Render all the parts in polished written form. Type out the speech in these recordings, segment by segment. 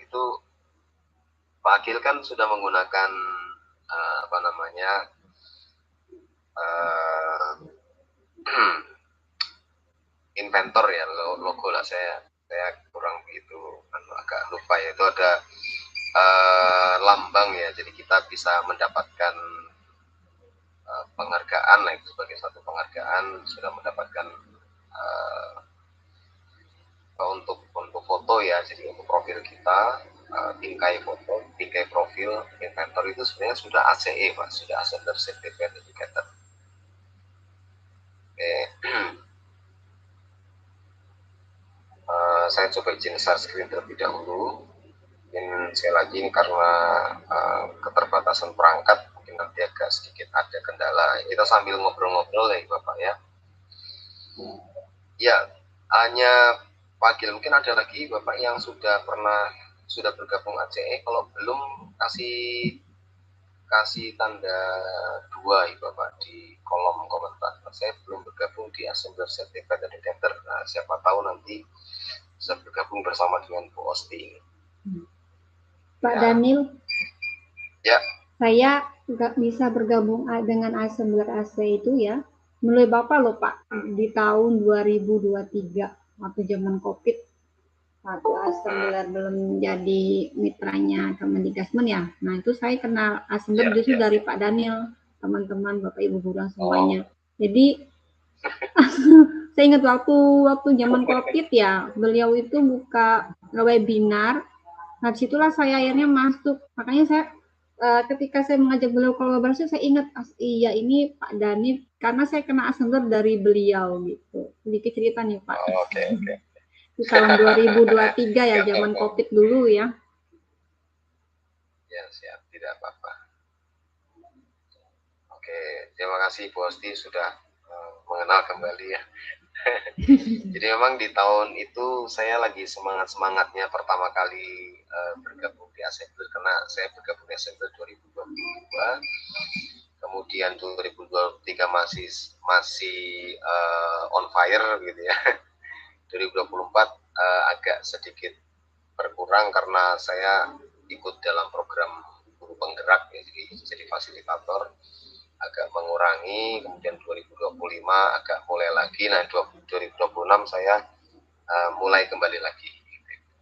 itu Pak Akil kan sudah menggunakan apa namanya inventor ya, logo lah, saya kurang begitu agak lupa ya, itu ada lambang ya, jadi kita bisa mendapatkan penghargaan lah, itu sebagai satu penghargaan, sudah mendapatkan untuk foto ya, jadi untuk profil kita bingkai foto, bingkai profil inventor itu sebenarnya sudah ACE Pak, sudah Assembler Certificate Educator. Saya coba izin share screen terlebih dahulu. Mungkin sekali lagi ini karena keterbatasan perangkat, mungkin nanti agak sedikit ada kendala. Kita sambil ngobrol-ngobrol ya Bapak ya. Ya, hanya Pak Gil, mungkin ada lagi Bapak yang sudah bergabung ACE, kalau belum kasih tanda 2 ya Bapak di kolom komentar. Saya belum bergabung di Assembler Certificate Educator. Nah, siapa tahu nanti bisa bergabung bersama dengan Bu Osti. Pak ya. Daniel, ya, saya nggak bisa bergabung dengan Assembler AC itu ya, mulai Bapak loh Pak, di tahun 2023 waktu zaman COVID, waktu Assembler belum jadi mitranya Kemendikbud ya. Nah itu saya kenal Assembler justru dari Pak Daniel, teman-teman Bapak Ibu guru semuanya. Jadi saya ingat waktu zaman COVID ya, beliau itu buka webinar. Nah disitulah saya akhirnya masuk, makanya saya ketika saya mengajak beliau kolaborasi, saya ingat iya ini Pak Dani, karena saya kena Assembler dari beliau gitu. Sedikit cerita nih Pak. Oke. Di tahun 2023 ya, zaman COVID dulu ya. Ya siap, tidak apa-apa. Oke, terima kasih Bu Osti sudah mengenal kembali ya. Jadi memang di tahun itu saya lagi semangat-semangatnya pertama kali bergabung di Assembler, karena saya bergabung di Assembler 2022, kemudian 2023 masih on fire gitu ya. 2024 agak sedikit berkurang karena saya ikut dalam program guru penggerak ya, jadi fasilitator, agak mengurangi. Kemudian 2025 agak mulai lagi. Nah 2026 saya mulai kembali lagi.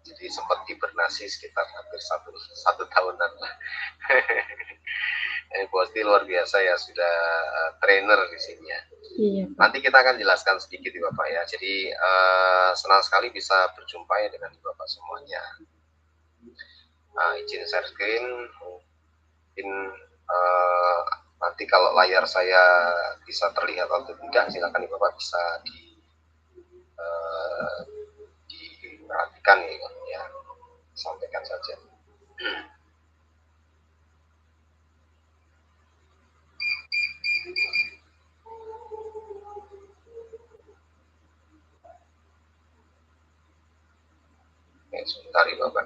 Jadi sempat hibernasi sekitar hampir satu tahunan lah. Ini pasti luar biasa ya, sudah trainer di sini ya. Iya, nanti kita akan jelaskan sedikit ya Bapak ya. Jadi senang sekali bisa berjumpa ya dengan Bapak semuanya. Izin share screen. Mungkin nanti kalau layar saya bisa terlihat atau tidak, silakan Bapak bisa diperhatikan ya, sampaikan saja. Oke, sebentar ya Bapak.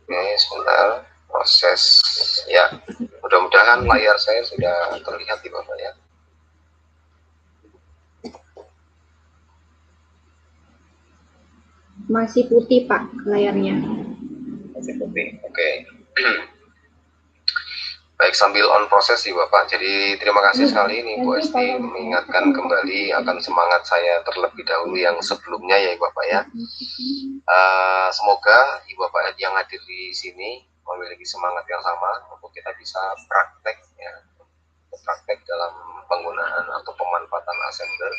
Oke, sebentar proses ya. Mudah-mudahan layar saya sudah terlihat di Bapak ya. Masih putih Pak layarnya. Masih putih. Oke. Baik, sambil on proses sih Bapak. Jadi terima kasih sekali ini Bu Esti mengingatkan kembali akan semangat saya terlebih dahulu yang sebelumnya ya Bapak ya. Semoga Ibu Bapak yang hadir di sini memiliki semangat yang sama untuk kita bisa praktek ya, praktek dalam penggunaan atau pemanfaatan Assembler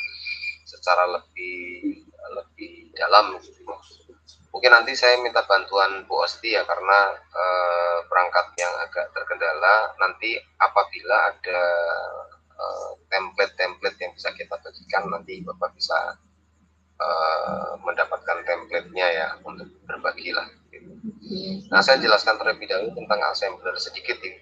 secara lebih dalam gitu. Mungkin nanti saya minta bantuan Bu Osti ya, karena perangkat yang agak terkendala. Nanti apabila ada template-template yang bisa kita bagikan, nanti Bapak bisa mendapatkan template-nya ya untuk berbagi lah. Gitu. Nah, saya jelaskan terlebih dahulu tentang Assembler sedikit ini.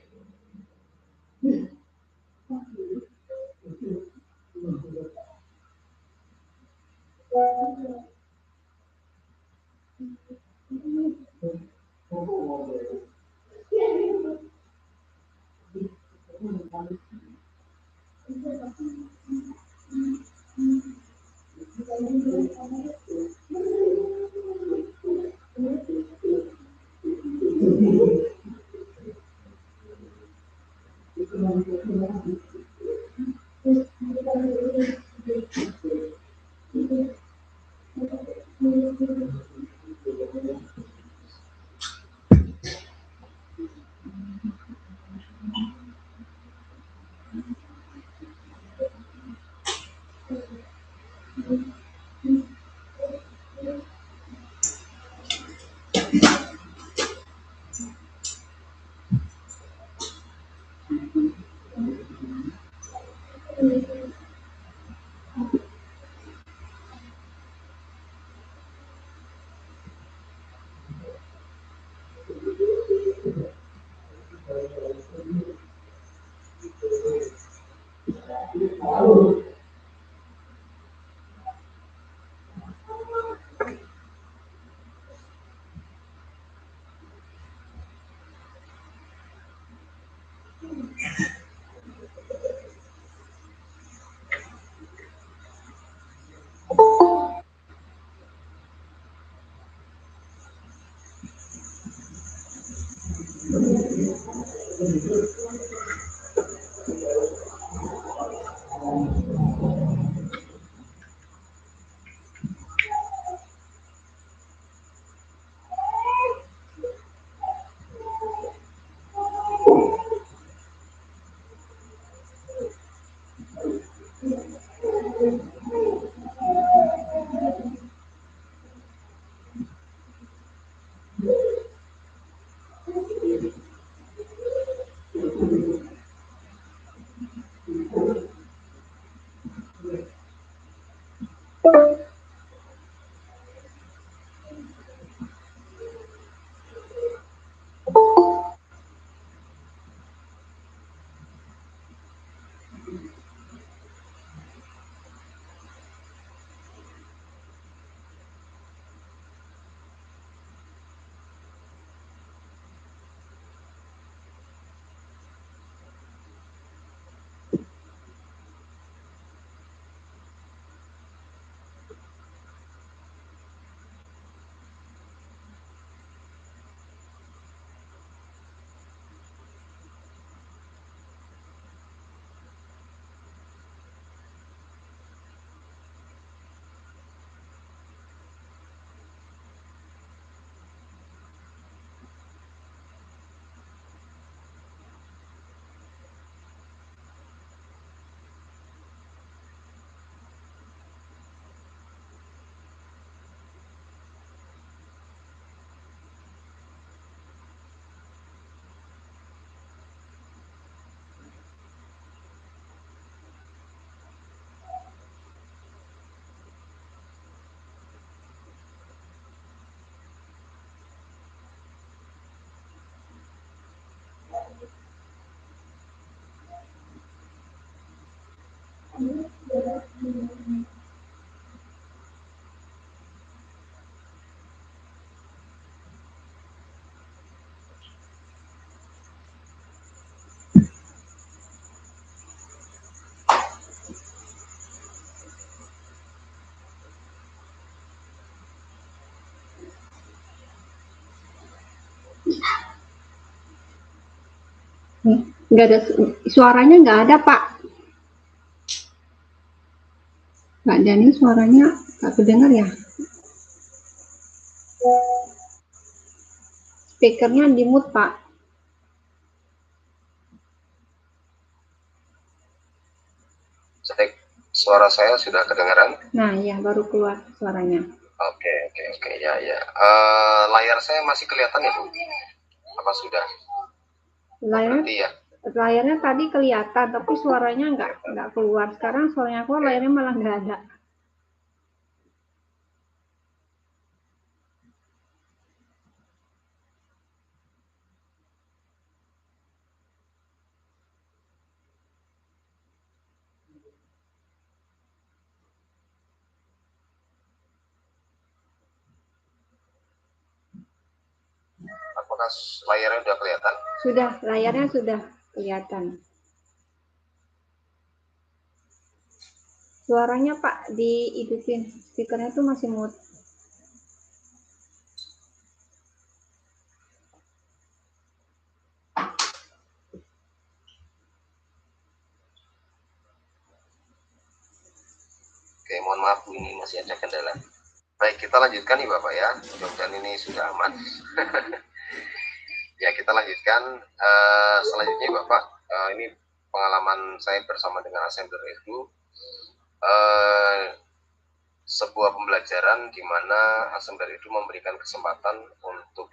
Nggak ada suaranya, nggak ada Pak. Mbak Dani suaranya nggak kedengar ya? Speakernya di mute Pak. Suara saya sudah kedengaran? Nah ya, baru keluar suaranya. Oke, ya. Layar saya masih kelihatan ya Bu? Apa sudah? Layarnya tadi kelihatan, tapi suaranya nggak keluar. Sekarang suaranya keluar, layarnya malah nggak ada. Apakah layarnya sudah kelihatan? Sudah, layarnya sudah kelihatan. Suaranya Pak diikutin, speakernya itu masih mute. Oke, mohon maaf ini masih ada kendala. Baik, kita lanjutkan nih Bapak ya. Mudah-mudahan ini sudah aman. Ya, kita lanjutkan. Selanjutnya Bapak, ini pengalaman saya bersama dengan Assembler itu sebuah pembelajaran di mana Assembler itu memberikan kesempatan untuk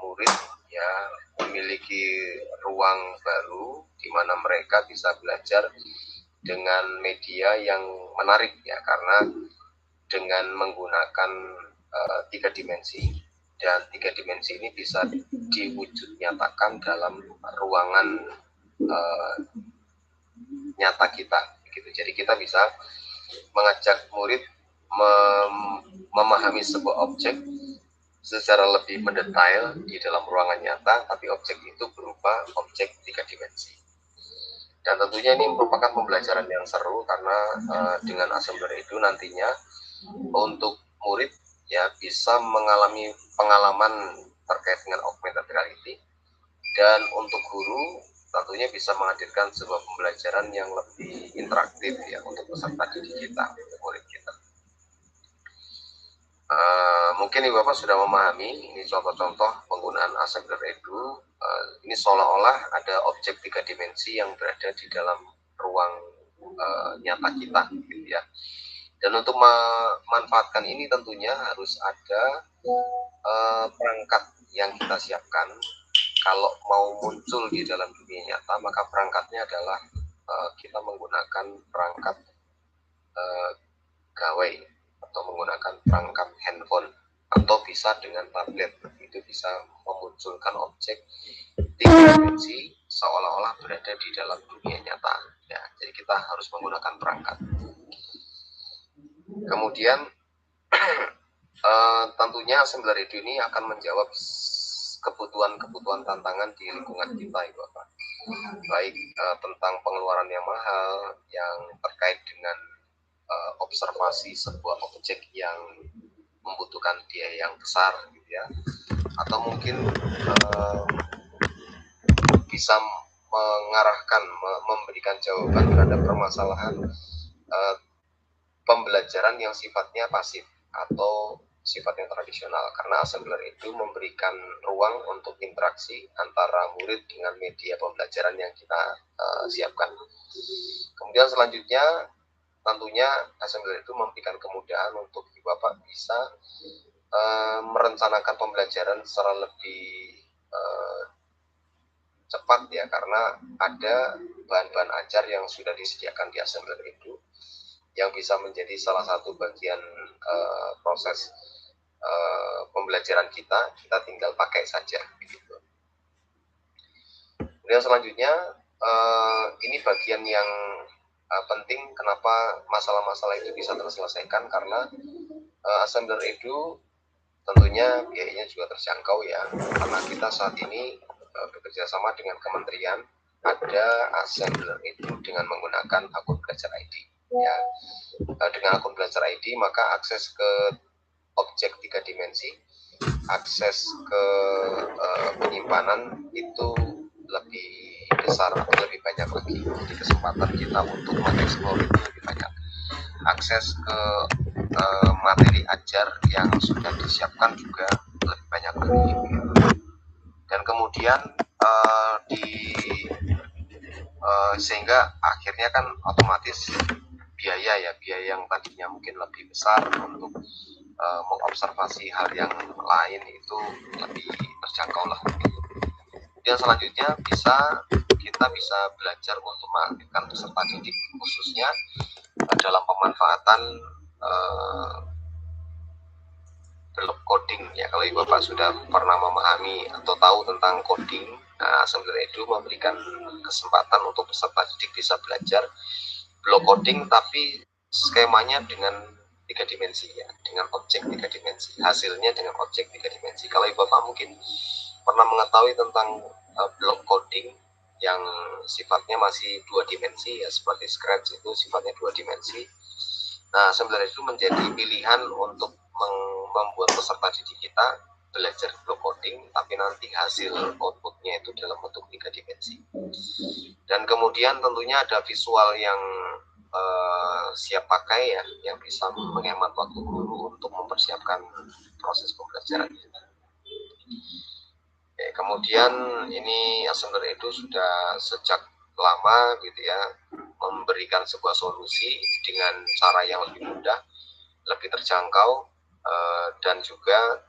murid ya memiliki ruang baru di mana mereka bisa belajar dengan media yang menarik ya, karena dengan menggunakan 3 dimensi, dan 3 dimensi ini bisa diwujud nyatakan dalam ruangan nyata kita gitu. Jadi kita bisa mengajak murid memahami sebuah objek secara lebih mendetail di dalam ruangan nyata, tapi objek itu berupa objek 3 dimensi. Dan tentunya ini merupakan pembelajaran yang seru karena dengan assembler itu nantinya untuk murid ya bisa mengalami pengalaman terkait dengan augmented reality, dan untuk guru tentunya bisa menghadirkan sebuah pembelajaran yang lebih interaktif ya untuk peserta didik kita, untuk murid kita. Mungkin Ibu Bapak sudah memahami ini contoh-contoh penggunaan assembler edu. Ini seolah-olah ada objek 3 dimensi yang berada di dalam ruang nyata kita, gitu ya. Dan untuk memanfaatkan ini tentunya harus ada perangkat yang kita siapkan. Kalau mau muncul di dalam dunia nyata, maka perangkatnya adalah kita menggunakan perangkat gawai atau menggunakan perangkat handphone atau bisa dengan tablet. Itu bisa memunculkan objek 3 dimensi seolah-olah berada di dalam dunia nyata ya. Jadi kita harus menggunakan perangkat. Kemudian tentunya assembler edu ini akan menjawab kebutuhan-kebutuhan tantangan di lingkungan kita, Ibu Bapak. Baik tentang pengeluaran yang mahal yang terkait dengan observasi sebuah objek yang membutuhkan biaya yang besar, gitu ya. Atau mungkin bisa mengarahkan, memberikan jawaban terhadap permasalahan pembelajaran yang sifatnya pasif atau sifatnya tradisional, karena assembler itu memberikan ruang untuk interaksi antara murid dengan media pembelajaran yang kita siapkan. Kemudian selanjutnya tentunya assembler itu memberikan kemudahan untuk Ibu Bapak bisa merencanakan pembelajaran secara lebih cepat ya, karena ada bahan-bahan ajar yang sudah disediakan di assembler itu yang bisa menjadi salah satu bagian proses pembelajaran kita tinggal pakai saja begitu. Kemudian selanjutnya ini bagian yang penting kenapa masalah-masalah itu bisa terselesaikan, karena assembler edu tentunya biayanya juga terjangkau ya, karena kita saat ini bekerja sama dengan kementerian, ada assembler edu dengan menggunakan akun belajar ID ya. Dengan akun belajar ID maka akses ke objek 3 dimensi, akses ke penyimpanan itu lebih besar atau lebih banyak lagi. Jadi kesempatan kita untuk mengeksplor itu lebih banyak. Akses ke materi ajar yang sudah disiapkan juga lebih banyak lagi. Dan kemudian sehingga akhirnya kan otomatis biaya yang tadinya mungkin lebih besar untuk mengobservasi hal yang lain itu lebih terjangkau lah. Kemudian selanjutnya kita bisa belajar untuk mengaktifkan peserta didik khususnya dalam pemanfaatan blok coding ya. Kalau Ibu Bapak sudah pernah memahami atau tahu tentang coding, assembler edu memberikan kesempatan untuk peserta didik bisa belajar blok coding tapi skemanya dengan 3 dimensi ya, dengan objek 3 dimensi, hasilnya dengan objek 3 dimensi. Kalau Ibu Bapak mungkin pernah mengetahui tentang blok coding yang sifatnya masih 2 dimensi ya, seperti Scratch itu sifatnya 2 dimensi. Nah, assembler itu menjadi pilihan untuk membuat peserta didik kita belajar blok coding, tapi nanti hasil outputnya itu dalam bentuk 3 dimensi. Dan kemudian tentunya ada visual yang siap pakai ya, yang bisa menghemat waktu guru untuk mempersiapkan proses pembelajaran kita. Kemudian ini assembler edu sudah sejak lama gitu ya, memberikan sebuah solusi dengan cara yang lebih mudah, lebih terjangkau, dan juga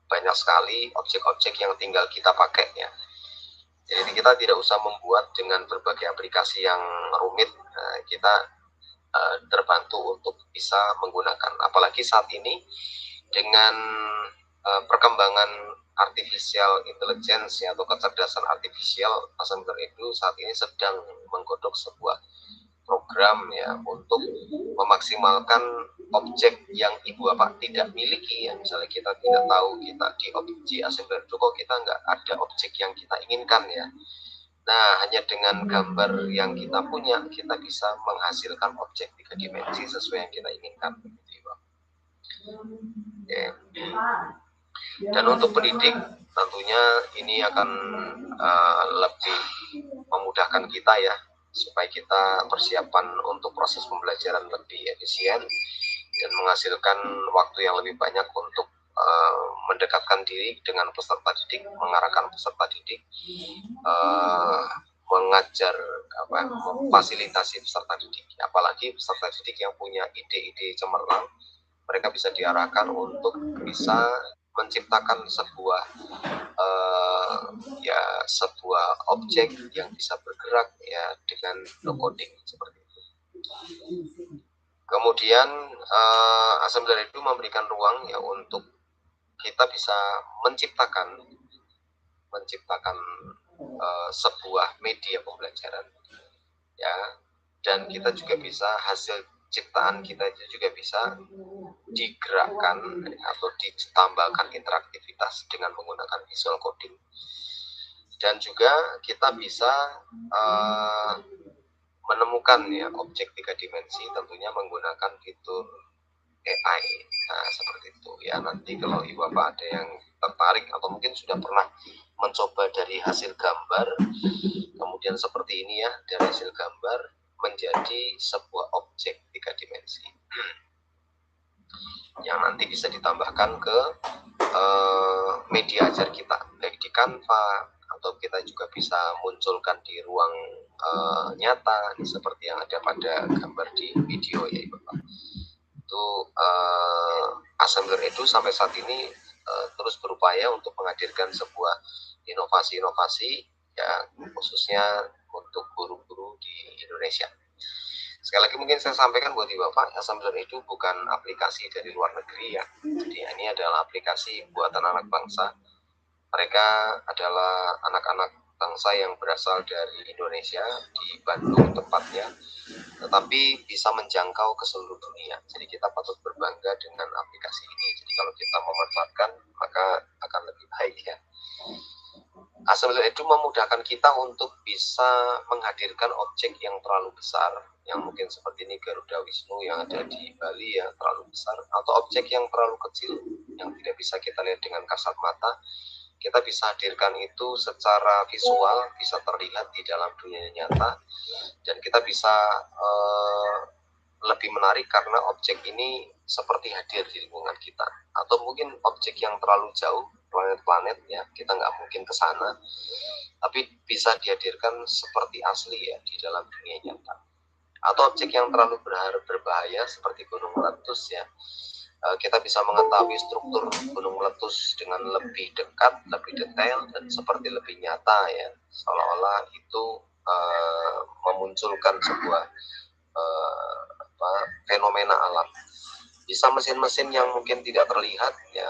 banyak sekali objek-objek yang tinggal kita pakai ya. Jadi kita tidak usah membuat dengan berbagai aplikasi yang rumit. Kita terbantu untuk bisa menggunakan, apalagi saat ini dengan perkembangan artificial intelligence ya, atau kecerdasan artifisial, assembler edu saat ini sedang menggodok sebuah program ya untuk memaksimalkan objek yang ibu bapak tidak miliki ya, misalnya kita tidak tahu kita di assembler itu kok kita nggak ada objek yang kita inginkan ya. Nah, hanya dengan gambar yang kita punya kita bisa menghasilkan objek 3 dimensi sesuai yang kita inginkan. Oke. Dan untuk pendidik tentunya ini akan lebih memudahkan kita ya, supaya kita persiapan untuk proses pembelajaran lebih efisien dan menghasilkan waktu yang lebih banyak untuk mendekatkan diri dengan peserta didik, mengarahkan peserta didik, mengajar, memfasilitasi peserta didik. Apalagi peserta didik yang punya ide-ide cemerlang, mereka bisa diarahkan untuk bisa menciptakan sebuah sebuah objek yang bisa bergerak ya dengan no coding seperti itu. Kemudian assembler itu memberikan ruang ya untuk kita bisa menciptakan sebuah media pembelajaran ya, dan kita juga bisa hasil ciptaan kita itu juga bisa digerakkan atau ditambahkan interaktivitas dengan menggunakan visual coding, dan juga kita bisa menemukan ya objek 3 dimensi tentunya menggunakan fitur AI. Nah, seperti itu ya. Nanti kalau ibu bapak ada yang tertarik atau mungkin sudah pernah mencoba dari hasil gambar, kemudian seperti ini ya, dari hasil gambar menjadi sebuah objek 3 dimensi yang nanti bisa ditambahkan ke media ajar kita, baik di Canva atau kita juga bisa munculkan di ruang nyata seperti yang ada pada gambar di video ya ibu bapak. Itu assembler itu sampai saat ini terus berupaya untuk menghadirkan sebuah inovasi-inovasi ya, khususnya untuk guru-guru di Indonesia. Sekali lagi mungkin saya sampaikan buat ibu bapak, assembler itu bukan aplikasi dari luar negeri ya. Jadi ini adalah aplikasi buatan anak bangsa. Mereka adalah anak-anak bangsa yang berasal dari Indonesia, di Bandung tepatnya, tetapi bisa menjangkau ke seluruh dunia. Jadi kita patut berbangga dengan aplikasi ini. Jadi kalau kita memanfaatkan, maka akan lebih baik ya. Assembler itu memudahkan kita untuk bisa menghadirkan objek yang terlalu besar, yang mungkin seperti ini Garuda Wisnu yang ada di Bali ya, terlalu besar, atau objek yang terlalu kecil yang tidak bisa kita lihat dengan kasat mata. Kita bisa hadirkan itu secara visual, bisa terlihat di dalam dunia nyata, dan kita bisa lebih menarik karena objek ini seperti hadir di lingkungan kita. Atau mungkin objek yang terlalu jauh, planet-planet ya, kita nggak mungkin ke sana, tapi bisa dihadirkan seperti asli ya di dalam dunia nyata. Atau objek yang terlalu berbahaya seperti gunung meletus ya, kita bisa mengetahui struktur gunung meletus dengan lebih dekat, lebih detail, dan seperti lebih nyata ya, seolah-olah itu memunculkan sebuah fenomena alam. Bisa mesin-mesin yang mungkin tidak terlihat ya,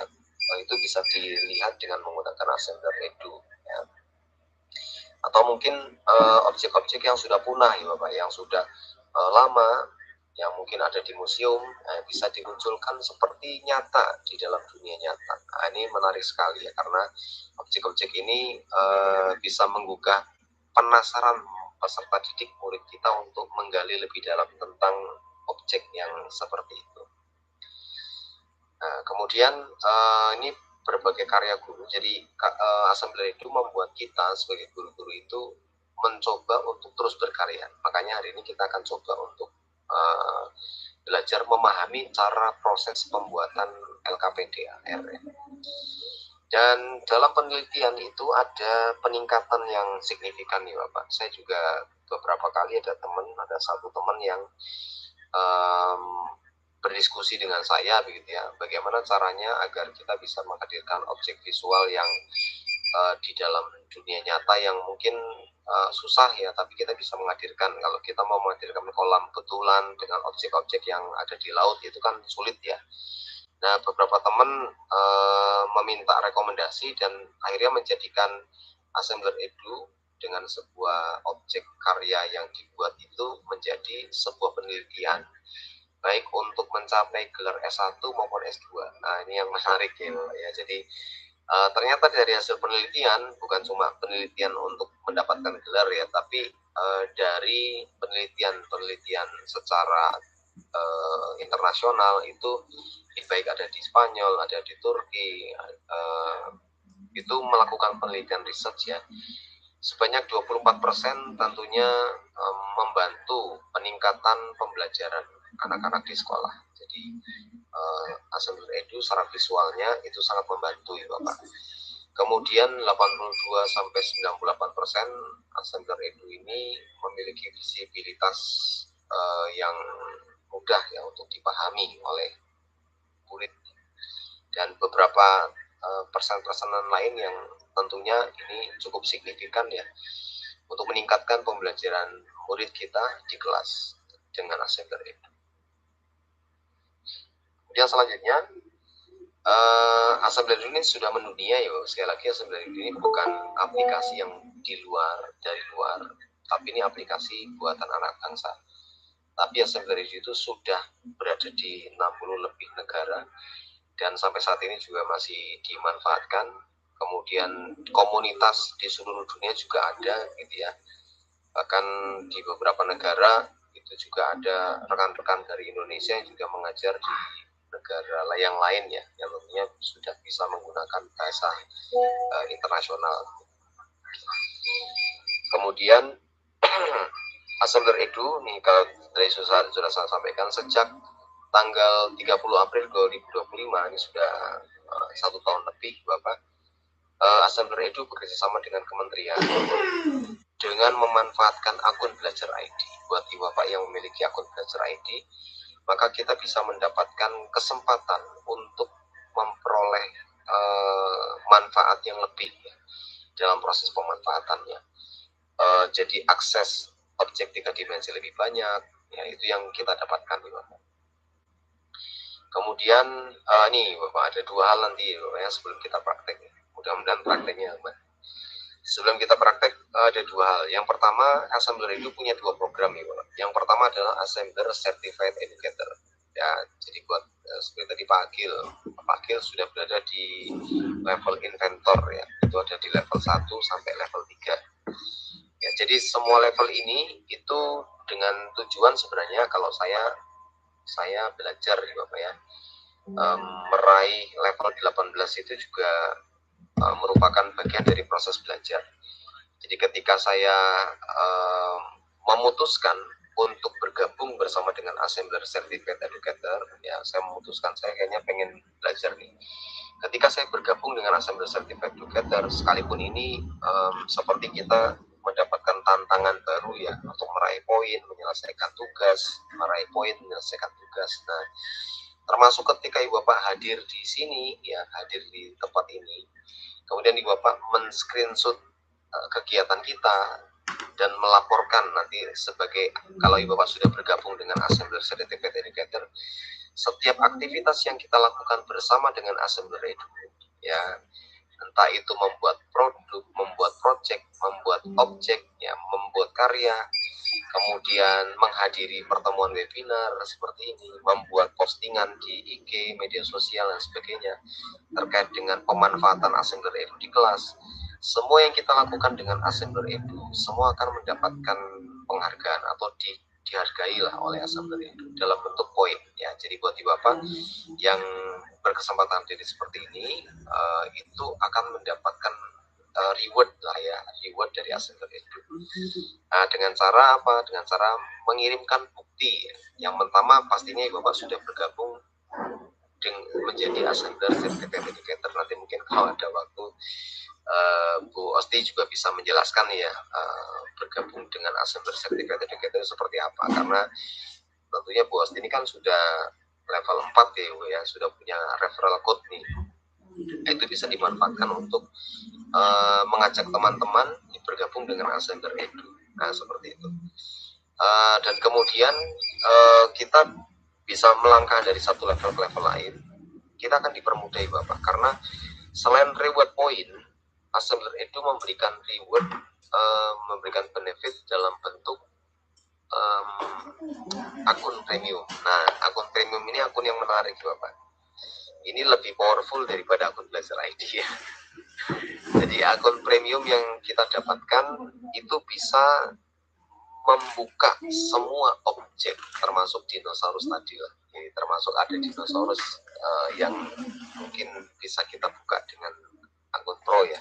itu bisa dilihat dengan menggunakan assembler edu ya. Atau mungkin objek-objek yang sudah punah ya Bapak, yang sudah lama, yang mungkin ada di museum, bisa dimunculkan seperti nyata di dalam dunia nyata. Nah, ini menarik sekali ya, karena objek-objek ini bisa menggugah penasaran peserta didik murid kita untuk menggali lebih dalam tentang objek yang seperti itu. Nah, kemudian ini berbagai karya guru. Jadi assembler itu membuat kita sebagai guru-guru itu mencoba untuk terus berkarya. Makanya hari ini kita akan coba untuk belajar memahami cara proses pembuatan LKPDAR. Dan dalam penelitian itu ada peningkatan yang signifikan nih Bapak. Saya juga beberapa kali ada satu teman yang berdiskusi dengan saya begitu ya, bagaimana caranya agar kita bisa menghadirkan objek visual yang di dalam dunia nyata yang mungkin susah ya, tapi kita bisa menghadirkan. Kalau kita mau menghadirkan kolam betulan dengan objek-objek yang ada di laut itu kan sulit ya. Nah, beberapa teman meminta rekomendasi dan akhirnya menjadikan assembler edu dengan sebuah objek karya yang dibuat itu menjadi sebuah penelitian baik untuk mencapai gelar S1 maupun S2. Nah, ini yang menarik ya. Jadi ternyata dari hasil penelitian, bukan cuma penelitian untuk mendapatkan gelar ya, tapi dari penelitian secara internasional itu baik ada di Spanyol, ada di Turki, itu melakukan penelitian research ya. Sebanyak 24% tentunya membantu peningkatan pembelajaran anak-anak di sekolah. Jadi Assembler Edu secara visualnya itu sangat membantu ya Bapak. Kemudian 82-98% Assembler Edu ini memiliki visibilitas yang mudah ya untuk dipahami oleh murid, dan beberapa persen-persenan lain yang tentunya ini cukup signifikan ya untuk meningkatkan pembelajaran murid kita di kelas dengan Assembler Edu. Kemudian selanjutnya Assembler Edu ini sudah mendunia ya. Sekali lagi, Assembler Edu ini bukan aplikasi yang dari luar, tapi ini aplikasi buatan anak bangsa. Tapi Assembler Edu itu sudah berada di 60 lebih negara dan sampai saat ini juga masih dimanfaatkan. Kemudian komunitas di seluruh dunia juga ada gitu ya. Bahkan di beberapa negara itu juga ada rekan-rekan dari Indonesia yang juga mengajar di negara yang lain ya, yang tentunya sudah bisa menggunakan bahasa internasional. Kemudian Assembler Edu nih, kalau dari sudah saya sampaikan, sejak tanggal 30 April 2025 ini sudah 1 tahun lebih Bapak, Assembler Edu bekerjasama dengan kementerian dengan memanfaatkan akun Belajar ID. Buat Bapak yang memiliki akun Belajar ID, maka kita bisa mendapatkan kesempatan untuk memperoleh manfaat yang lebih ya, dalam proses pemanfaatannya. Jadi akses objek 3 dimensi lebih banyak ya, itu yang kita dapatkan Bapak. Kemudian nih Bapak, ada 2 hal nanti Bapak ya sebelum kita praktek. Mudah-mudahan prakteknya Bapak. Sebelum kita praktek ada 2 hal. Yang pertama, Assembler Edu punya 2 program ya Bapak. Yang pertama adalah Assembler Certified Educator. Ya, jadi buat seperti tadi Pak Agil sudah berada di level inventor ya. Itu ada di level 1 sampai level 3. Ya, jadi semua level ini itu dengan tujuan sebenarnya kalau saya belajar ya Bapak ya, meraih level 18 itu juga merupakan bagian dari proses belajar. Jadi ketika saya memutuskan untuk bergabung bersama dengan Assembler Certified Educator, ya saya memutuskan saya kayaknya pengen belajar nih. Ketika saya bergabung dengan Assembler Certified Educator, sekalipun ini seperti kita mendapatkan tantangan baru ya untuk meraih poin, menyelesaikan tugas. Nah, termasuk ketika Ibu Bapak hadir di sini ya, hadir di tempat ini, kemudian Ibu Bapak men-screenshot kegiatan kita dan melaporkan nanti sebagai, kalau Ibu Bapak sudah bergabung dengan Assembler Certified Educator, setiap aktivitas yang kita lakukan bersama dengan Assembler Edu ya, entah itu membuat produk, membuat project, membuat objek ya, membuat karya, kemudian menghadiri pertemuan webinar seperti ini, membuat postingan di IG, media sosial dan sebagainya terkait dengan pemanfaatan Assembler Edu di kelas. Semua yang kita lakukan dengan Assembler Edu semua akan mendapatkan penghargaan atau dihargai lah oleh Assembler Edu dalam bentuk poin ya. Jadi buat Ibu Bapak yang berkesempatan jadi seperti ini, itu akan mendapatkan reward lah ya, reward dari Assembler Edu. Nah, dengan cara apa? Dengan cara mengirimkan bukti. Yang pertama pastinya Ibu Bapak sudah bergabung menjadi Assembler Certified Educator. Nanti mungkin kalau ada waktu Bu Osti juga bisa menjelaskan ya bergabung dengan Assembler Certified Educator seperti apa, karena tentunya Bu Osti ini kan sudah level 4 ya Bu ya, sudah punya referral code nih. Itu bisa dimanfaatkan untuk mengajak teman-teman bergabung dengan Assembler Edu. Nah, seperti itu. Dan kemudian kita bisa melangkah dari satu level ke level lain. Kita akan dipermudah Bapak, karena selain reward point, Assembler Edu memberikan reward, memberikan benefit dalam bentuk akun premium. Nah, akun premium ini akun yang menarik Bapak. Ini lebih powerful daripada akun Belajar ID ya. Jadi akun premium yang kita dapatkan itu bisa membuka semua objek termasuk dinosaurus tadi lah. Jadi termasuk ada dinosaurus yang mungkin bisa kita buka dengan akun pro ya.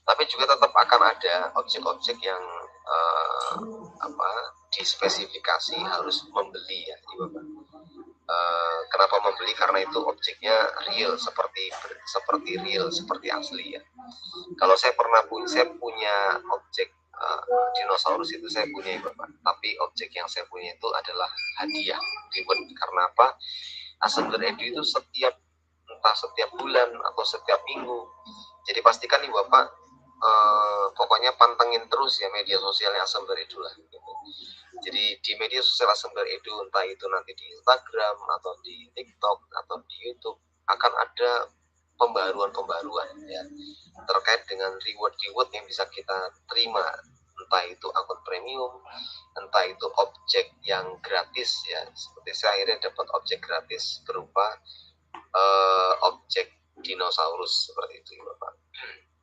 Tapi juga tetap akan ada objek-objek yang dispesifikasi harus membeli ya, Bapak. Kenapa membeli? Karena itu objeknya real, seperti real, seperti asli ya. Kalau saya punya objek dinosaurus itu saya punya Bapak, tapi objek yang saya punya itu adalah hadiah reward. Karena apa? Assembler Edu itu entah setiap bulan atau setiap minggu. Jadi pastikan nih Bapak, pokoknya pantengin terus ya media sosialnya Assembler Edu lah gitu. Jadi di media sosial Assembler Edu, entah itu nanti di Instagram atau di TikTok atau di YouTube, akan ada pembaruan ya terkait dengan reward yang bisa kita terima, entah itu akun premium, entah itu objek yang gratis ya. Seperti saya akhirnya dapat objek gratis berupa objek dinosaurus seperti itu Bapak.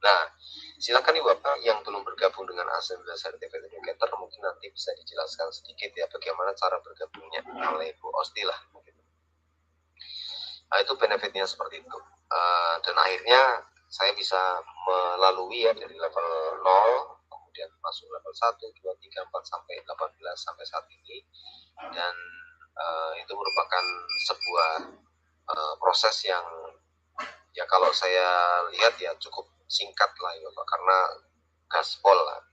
Nah, silakan nih Bapak yang belum bergabung dengan Assembler Certified Educator, mungkin nanti bisa dijelaskan sedikit ya bagaimana cara bergabungnya oleh Bu Osti lah. Nah, itu benefitnya seperti itu. Dan akhirnya saya bisa melalui ya dari level 0, kemudian masuk level 1, 2, 3, 4, sampai 18 sampai saat ini. Dan itu merupakan sebuah proses yang ya kalau saya lihat ya cukup singkat lah ya Bapak, karena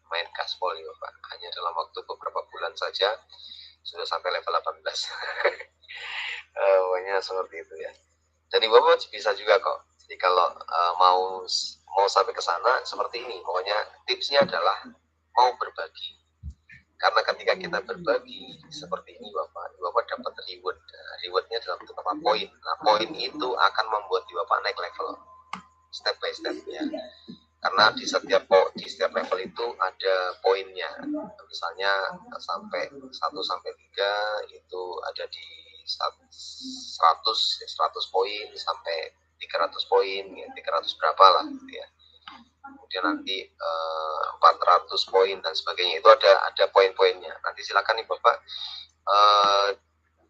main gaspol ya Bapak, hanya dalam waktu beberapa bulan saja sudah sampai level 18. Pokoknya seperti itu ya. Jadi Bapak bisa juga kok. Jadi kalau mau sampai ke sana seperti ini, pokoknya tipsnya adalah mau berbagi. Karena ketika kita berbagi seperti ini Bapak dapat reward. Rewardnya dalam bentuk apa? Poin. Nah, poin itu akan membuat Bapak naik level step by step ya. Karena di setiap level itu ada poinnya. Misalnya sampai 1 sampai 3 itu ada di 100 poin sampai 300 poin ya, 300 berapa lah gitu ya. Kemudian nanti 400 poin dan sebagainya, itu ada poin-poinnya. Nanti silakan nih Bapak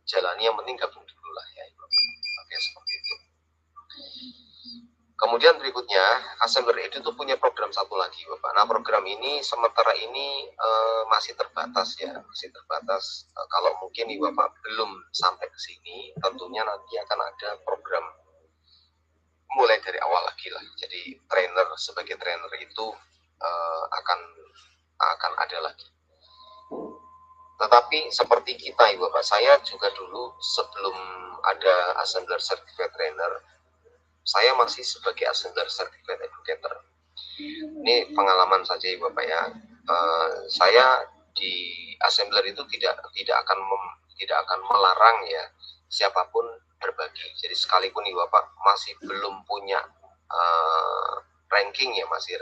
jalani, yang penting gabung dulu lah ya Bapak. Oke, seperti itu. Kemudian berikutnya, Assembler Edu itu punya program satu lagi Bapak. Nah, program ini sementara ini masih terbatas ya, kalau mungkin nih Bapak belum sampai ke sini, tentunya nanti akan ada program mulai dari awal lagi lah. Jadi sebagai trainer itu akan ada lagi. Tetapi seperti kita Ibu Bapak, saya juga dulu sebelum ada Assembler Certified Trainer, saya masih sebagai Assembler Certified Educator. Ini pengalaman saja Ibu Bapak ya. Saya di Assembler itu tidak akan melarang ya siapapun berbagi. Jadi sekalipun Ibu Bapak masih belum punya rankingnya masih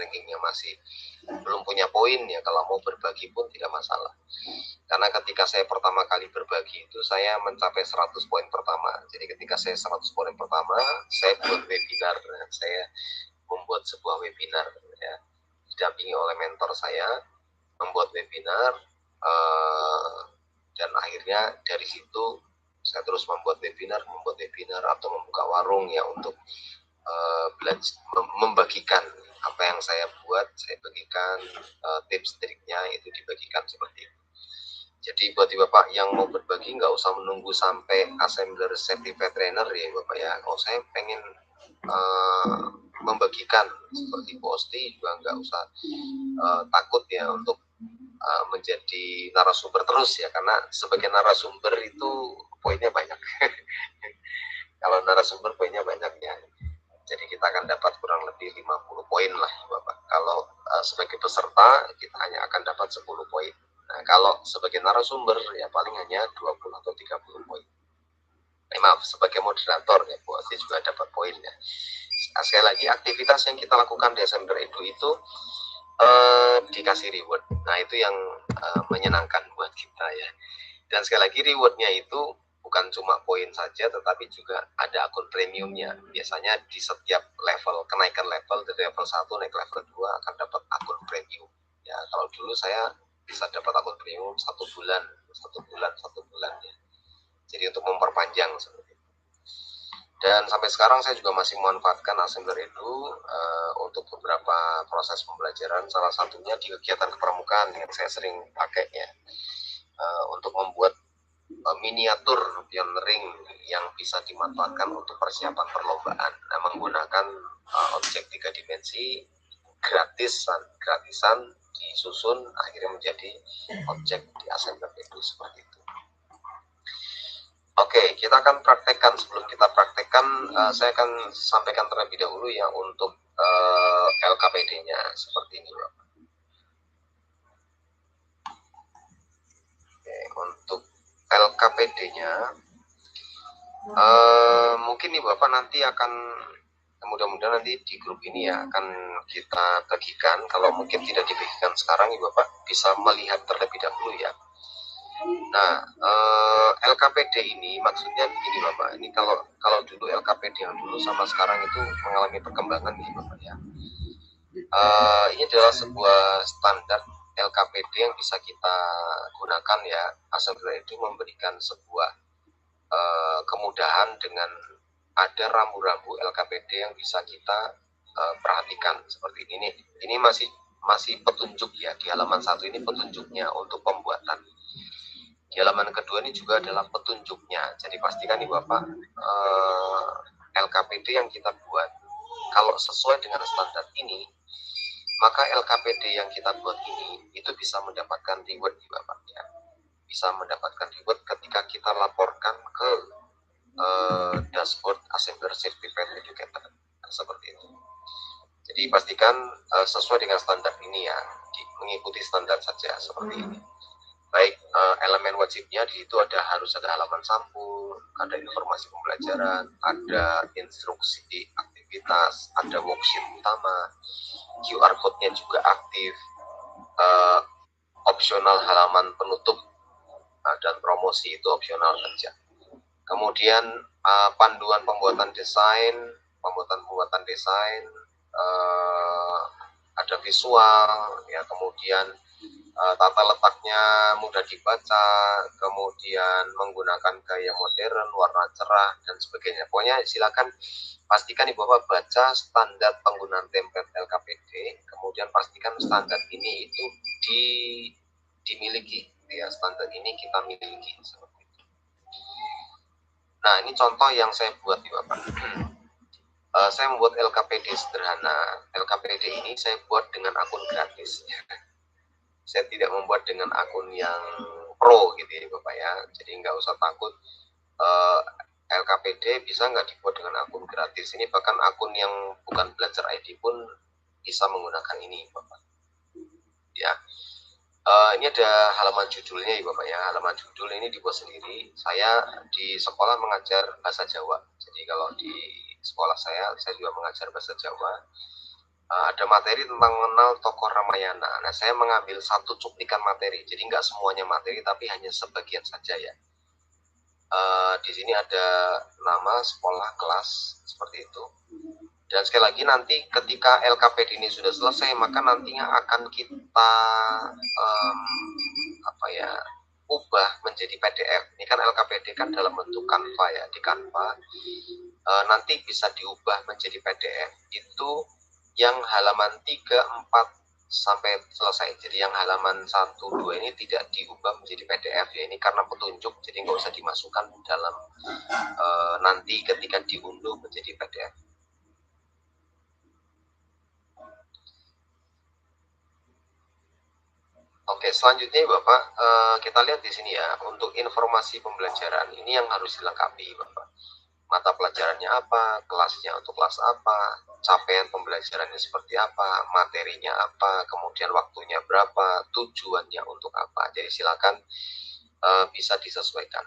belum punya poin ya, kalau mau berbagi pun tidak masalah. Karena ketika saya pertama kali berbagi itu saya mencapai 100 poin pertama. Jadi ketika saya 100 poin pertama, saya buat webinar. Saya membuat sebuah webinar ya, didampingi oleh mentor saya, membuat webinar, dan akhirnya dari situ saya terus membuat webinar atau membuka warung ya untuk membagikan apa yang saya buat. Saya bagikan tips triknya, itu dibagikan seperti itu. Jadi buat Bapak yang mau berbagi, nggak usah menunggu sampai Assembler Certified Trainer ya Bapak ya. Kalau saya pengen membagikan seperti Osti, juga nggak usah takut ya untuk menjadi narasumber terus ya, karena sebagai narasumber itu poinnya banyak. Kalau narasumber poinnya banyak ya. Jadi kita akan dapat kurang lebih 50 poin lah Bapak. Kalau sebagai peserta kita hanya akan dapat 10 poin. Nah, kalau sebagai narasumber ya paling hanya 20 atau 30 poin. Maaf, sebagai moderator ya Bu Osti juga dapat poinnya. Sekali lagi, aktivitas yang kita lakukan di Assembler Edu itu dikasih reward. Nah itu yang menyenangkan buat kita ya. Dan sekali lagi rewardnya itu bukan cuma poin saja, tetapi juga ada akun premiumnya. Biasanya di setiap level, kenaikan level dari level 1 naik level 2 akan dapat akun premium. Ya, kalau dulu saya bisa dapat akun premium 1 bulan ya. Jadi untuk memperpanjang seperti itu. Dan sampai sekarang saya juga masih memanfaatkan Assembler Edu untuk beberapa proses pembelajaran. Salah satunya di kegiatan kepramukaan yang saya sering pakai ya, untuk membuat miniatur pioneering yang bisa dimanfaatkan untuk persiapan perlombaan. Nah, menggunakan objek 3 dimensi gratisan disusun akhirnya menjadi objek di Assembler Edu seperti itu. Oke, kita akan praktekkan. Sebelum kita praktekkan, saya akan sampaikan terlebih dahulu ya untuk LKPD-nya seperti ini, Bapak. Oke, untuk LKPD-nya, mungkin nih Bapak nanti akan, mudah-mudahan nanti di grup ini ya akan kita bagikan. Kalau mungkin tidak dibagikan sekarang ya Bapak bisa melihat terlebih dahulu ya. Nah, LKPD ini maksudnya begini Bapak, ini kalau dulu LKPD yang dulu sama sekarang itu mengalami perkembangan nih Bapak ya. Ini adalah sebuah standar LKPD yang bisa kita gunakan ya. Assembler itu memberikan sebuah kemudahan dengan ada rambu-rambu LKPD yang bisa kita perhatikan seperti ini. Ini masih petunjuk ya, di halaman 1 ini petunjuknya untuk pembuatan. Di halaman kedua ini juga adalah petunjuknya. Jadi pastikan nih Bapak, LKPD yang kita buat kalau sesuai dengan standar ini, maka LKPD yang kita buat ini itu bisa mendapatkan reward di Bapak ya. Bisa mendapatkan reward ketika kita laporkan ke dashboard Assembler Certified Educator seperti itu. Jadi pastikan sesuai dengan standar ini ya, mengikuti standar saja seperti ini. Baik, elemen wajibnya di situ harus ada halaman sampul, ada informasi pembelajaran, ada instruksi aktivitas, ada worksheet utama, QR code-nya juga aktif, opsional halaman penutup dan promosi itu opsional saja. Kemudian panduan pembuatan desain, ada visual, ya, kemudian tata letaknya mudah dibaca, kemudian menggunakan gaya modern, warna cerah, dan sebagainya. Pokoknya silakan pastikan Ibu Bapak baca standar penggunaan template LKPD, kemudian pastikan standar ini itu dimiliki, ya, standar ini kita miliki seperti itu. Nah, ini contoh yang saya buat Ibu Bapak. Saya membuat LKPD sederhana. LKPD ini saya buat dengan akun gratis. Saya tidak membuat dengan akun yang pro gitu ya Bapak ya. Jadi nggak usah takut, LKPD bisa nggak dibuat dengan akun gratis. Ini bahkan akun yang bukan belajar ID pun bisa menggunakan ini Bapak. Ya, ini ada halaman judulnya ya Bapak ya. Halaman judul ini dibuat sendiri. Saya di sekolah mengajar bahasa Jawa. Jadi kalau di sekolah saya juga mengajar bahasa Jawa. Ada materi tentang mengenal tokoh Ramayana. Nah, saya mengambil satu cuplikan materi. Jadi nggak semuanya materi, tapi hanya sebagian saja ya. Di sini ada nama, sekolah, kelas, seperti itu. Dan sekali lagi nanti ketika LKPD ini sudah selesai, maka nantinya akan kita ubah menjadi PDF. Ini kan LKPD kan dalam bentuk Canva ya. Di Canva nanti bisa diubah menjadi PDF. Itu yang halaman 3, 4 sampai selesai. Jadi yang halaman 1, 2 ini tidak diubah menjadi PDF ya. Ini karena petunjuk, jadi nggak usah dimasukkan dalam nanti ketika diunduh menjadi PDF. Oke, selanjutnya Bapak, kita lihat di sini ya, untuk informasi pembelajaran ini yang harus dilengkapi Bapak. Mata pelajarannya apa, kelasnya untuk kelas apa, capaian pembelajarannya seperti apa, materinya apa, kemudian waktunya berapa, tujuannya untuk apa. Jadi silakan bisa disesuaikan.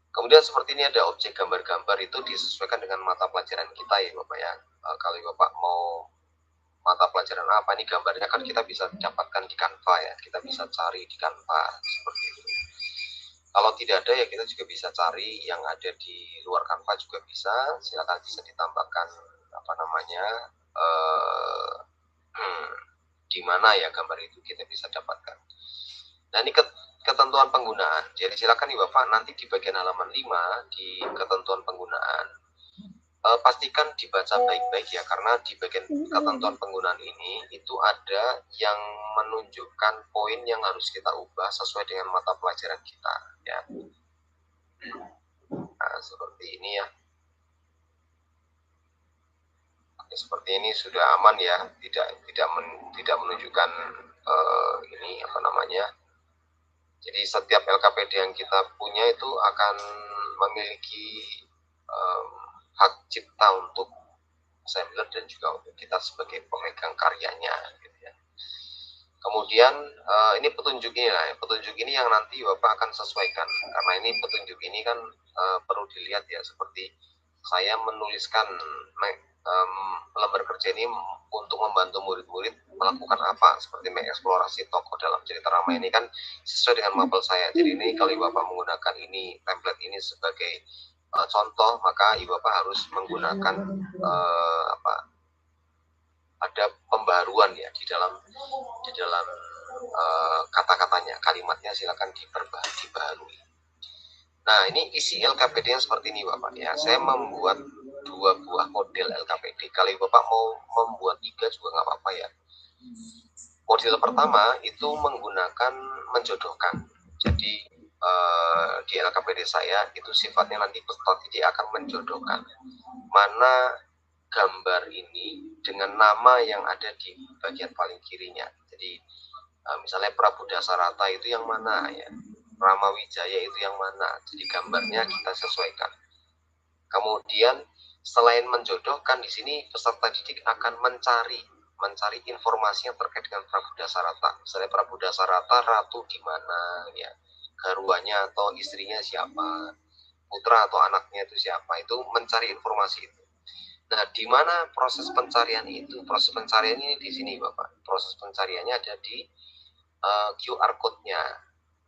Kemudian seperti ini ada objek gambar-gambar, itu disesuaikan dengan mata pelajaran kita ya Bapak ya. Kalau Bapak mau mata pelajaran apa, ini gambarnya kan kita bisa dapatkan di Canva ya, kita bisa cari di Canva seperti itu. Kalau tidak ada ya kita juga bisa cari yang ada di luar Canva juga bisa, silakan bisa ditambahkan apa namanya di mana ya gambar itu kita bisa dapatkan. Nah ini ketentuan penggunaan, jadi silakan nih Bapak nanti di bagian halaman 5 di ketentuan penggunaan pastikan dibaca baik-baik ya, karena di bagian ketentuan penggunaan ini itu ada yang menunjukkan poin yang harus kita ubah sesuai dengan mata pelajaran kita ya. Nah, seperti ini ya. Oke, seperti ini sudah aman ya, tidak menunjukkan ini apa namanya. Jadi setiap LKPD yang kita punya itu akan memiliki hak cipta untuk assembler dan juga untuk kita sebagai pemegang karyanya gitu ya. Kemudian ini petunjuknya, petunjuk ini yang nanti Bapak akan sesuaikan, karena ini petunjuk ini kan perlu dilihat ya, seperti saya menuliskan lembar kerja ini untuk membantu murid-murid melakukan apa, seperti mengeksplorasi tokoh dalam cerita Rama ini kan sesuai dengan mapel saya. Jadi ini kalau Bapak menggunakan ini template ini sebagai contoh, maka Ibu Bapak harus menggunakan ada pembaruan ya di dalam kata-katanya, kalimatnya silakan dibarui. Nah ini isi LKPD yang seperti ini Bapak ya. Saya membuat 2 buah model LKPD. Kalau Bapak mau membuat 3 juga nggak apa-apa ya. Model pertama itu menggunakan menjodohkan. Jadi di LKPD saya itu sifatnya nanti peserta didik akan menjodohkan mana gambar ini dengan nama yang ada di bagian paling kirinya. Jadi misalnya Prabu Dasarata itu yang mana ya, Rama Wijaya itu yang mana. Jadi gambarnya kita sesuaikan. Kemudian selain menjodohkan, di sini peserta didik akan mencari informasi yang terkait dengan Prabu Dasarata. Misalnya Prabu Dasarata ratu di mana ya, garuanya atau istrinya siapa, putra atau anaknya itu siapa, itu mencari informasi itu. Nah, di mana proses pencarian itu? Proses pencarian ini di sini, Bapak. Proses pencariannya ada di QR code-nya.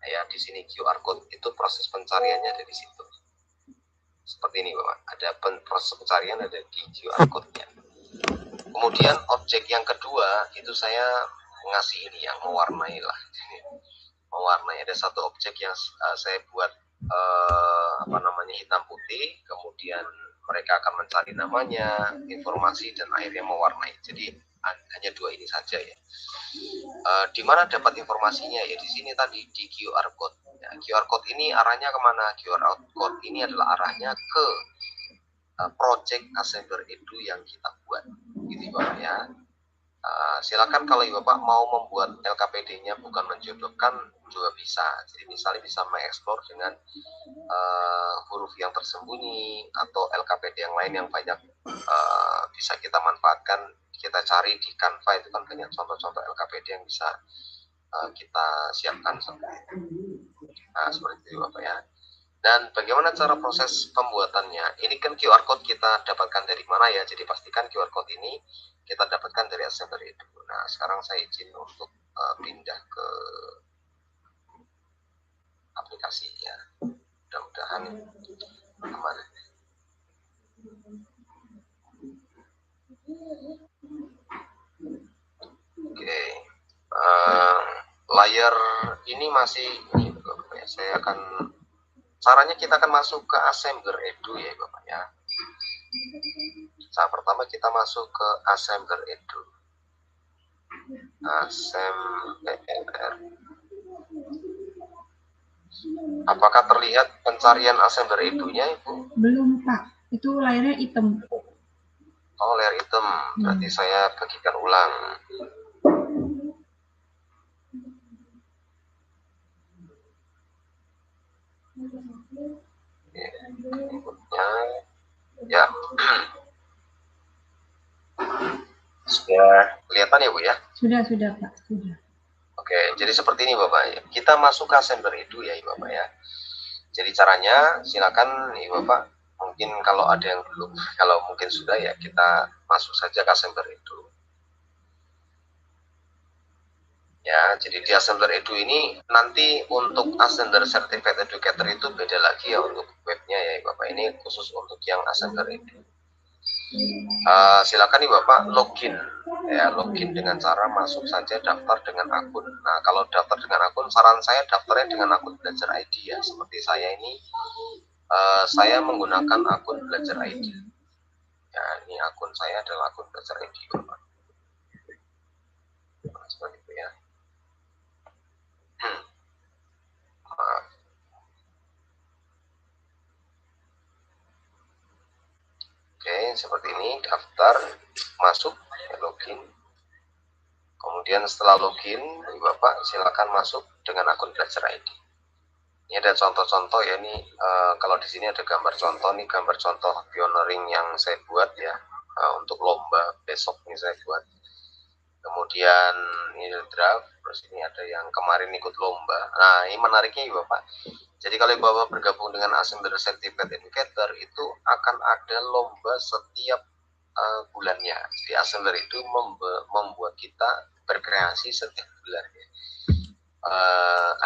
Ya, di sini QR code itu proses pencariannya ada di situ. Seperti ini, Bapak. Ada proses pencarian ada di QR code-nya. Kemudian objek yang kedua itu saya ngasih ini yang mewarnai lah. Mewarnai, ada satu objek yang saya buat hitam putih, kemudian mereka akan mencari namanya, informasi, dan akhirnya mewarnai. Jadi hanya 2 ini saja ya. Di mana dapat informasinya ya, di sini tadi di QR code. Ya, QR code ini arahnya kemana? QR code ini adalah arahnya ke project Assembler Edu yang kita buat, gitu Bapak ya. Silakan kalau Bapak mau membuat LKPD-nya bukan menjodohkan juga bisa. Jadi misalnya bisa mengeksplor dengan huruf yang tersembunyi atau LKPD yang lain yang banyak bisa kita manfaatkan. Kita cari di Canva itu kan banyak contoh-contoh LKPD yang bisa kita siapkan seperti itu. Nah, seperti itu Bapak ya. Dan bagaimana cara proses pembuatannya? Ini kan QR code kita dapatkan dari mana ya? Jadi pastikan QR code ini kita dapatkan dari Assembler Edu. Nah, sekarang saya izin untuk pindah ke aplikasi ya. Mudah-mudahan aman. Oke. Layar ini masih ini, Bapak ya. Saya akan caranya kita akan masuk ke Assembler Edu ya Bapak ya. Saat pertama kita masuk ke Assembler Edu. Assembler. Apakah terlihat pencarian Assembler Edu-nya Ibu? Belum Pak, itu layarnya hitam. Oh, layar hitam. Berarti saya bagikan ulang. Ya. Sudah kelihatan ya Bu ya? Sudah Pak, sudah. Oke, jadi seperti ini Bapak. Kita masuk ke Assembler Edu ya Bapak ya. Jadi caranya silakan Bapak, mungkin kalau ada yang belum, kalau mungkin sudah ya kita masuk saja ke Assembler Edu. Ya, jadi di Assembler Edu ini nanti untuk Assembler Certified Educator itu beda lagi ya untuk webnya ya Bapak. Ini khusus untuk yang Assembler Edu. Silakan nih Bapak login ya, login dengan cara masuk saja daftar dengan akun. Nah, kalau daftar dengan akun, saran saya daftarnya dengan akun Belajar ID ya. Seperti saya ini, saya menggunakan akun Belajar ID. Ya, ini akun saya adalah akun Belajar ID Bapak. Nah, seperti itu ya. Maaf. Oke, seperti ini, daftar, masuk, login. Kemudian setelah login, Bapak silakan masuk dengan akun Belajar ID. Ini ada contoh-contoh ya, ini kalau di sini ada gambar contoh, nih gambar contoh pioneering yang saya buat ya, untuk lomba besok ini saya buat. Kemudian ini draft, terus ini ada yang kemarin ikut lomba. Nah, ini menariknya ya Bapak. Jadi kalau Bapak bergabung dengan Assembler Certified Educator, itu akan ada lomba setiap bulannya. Di Assembler itu membuat kita berkreasi setiap bulan.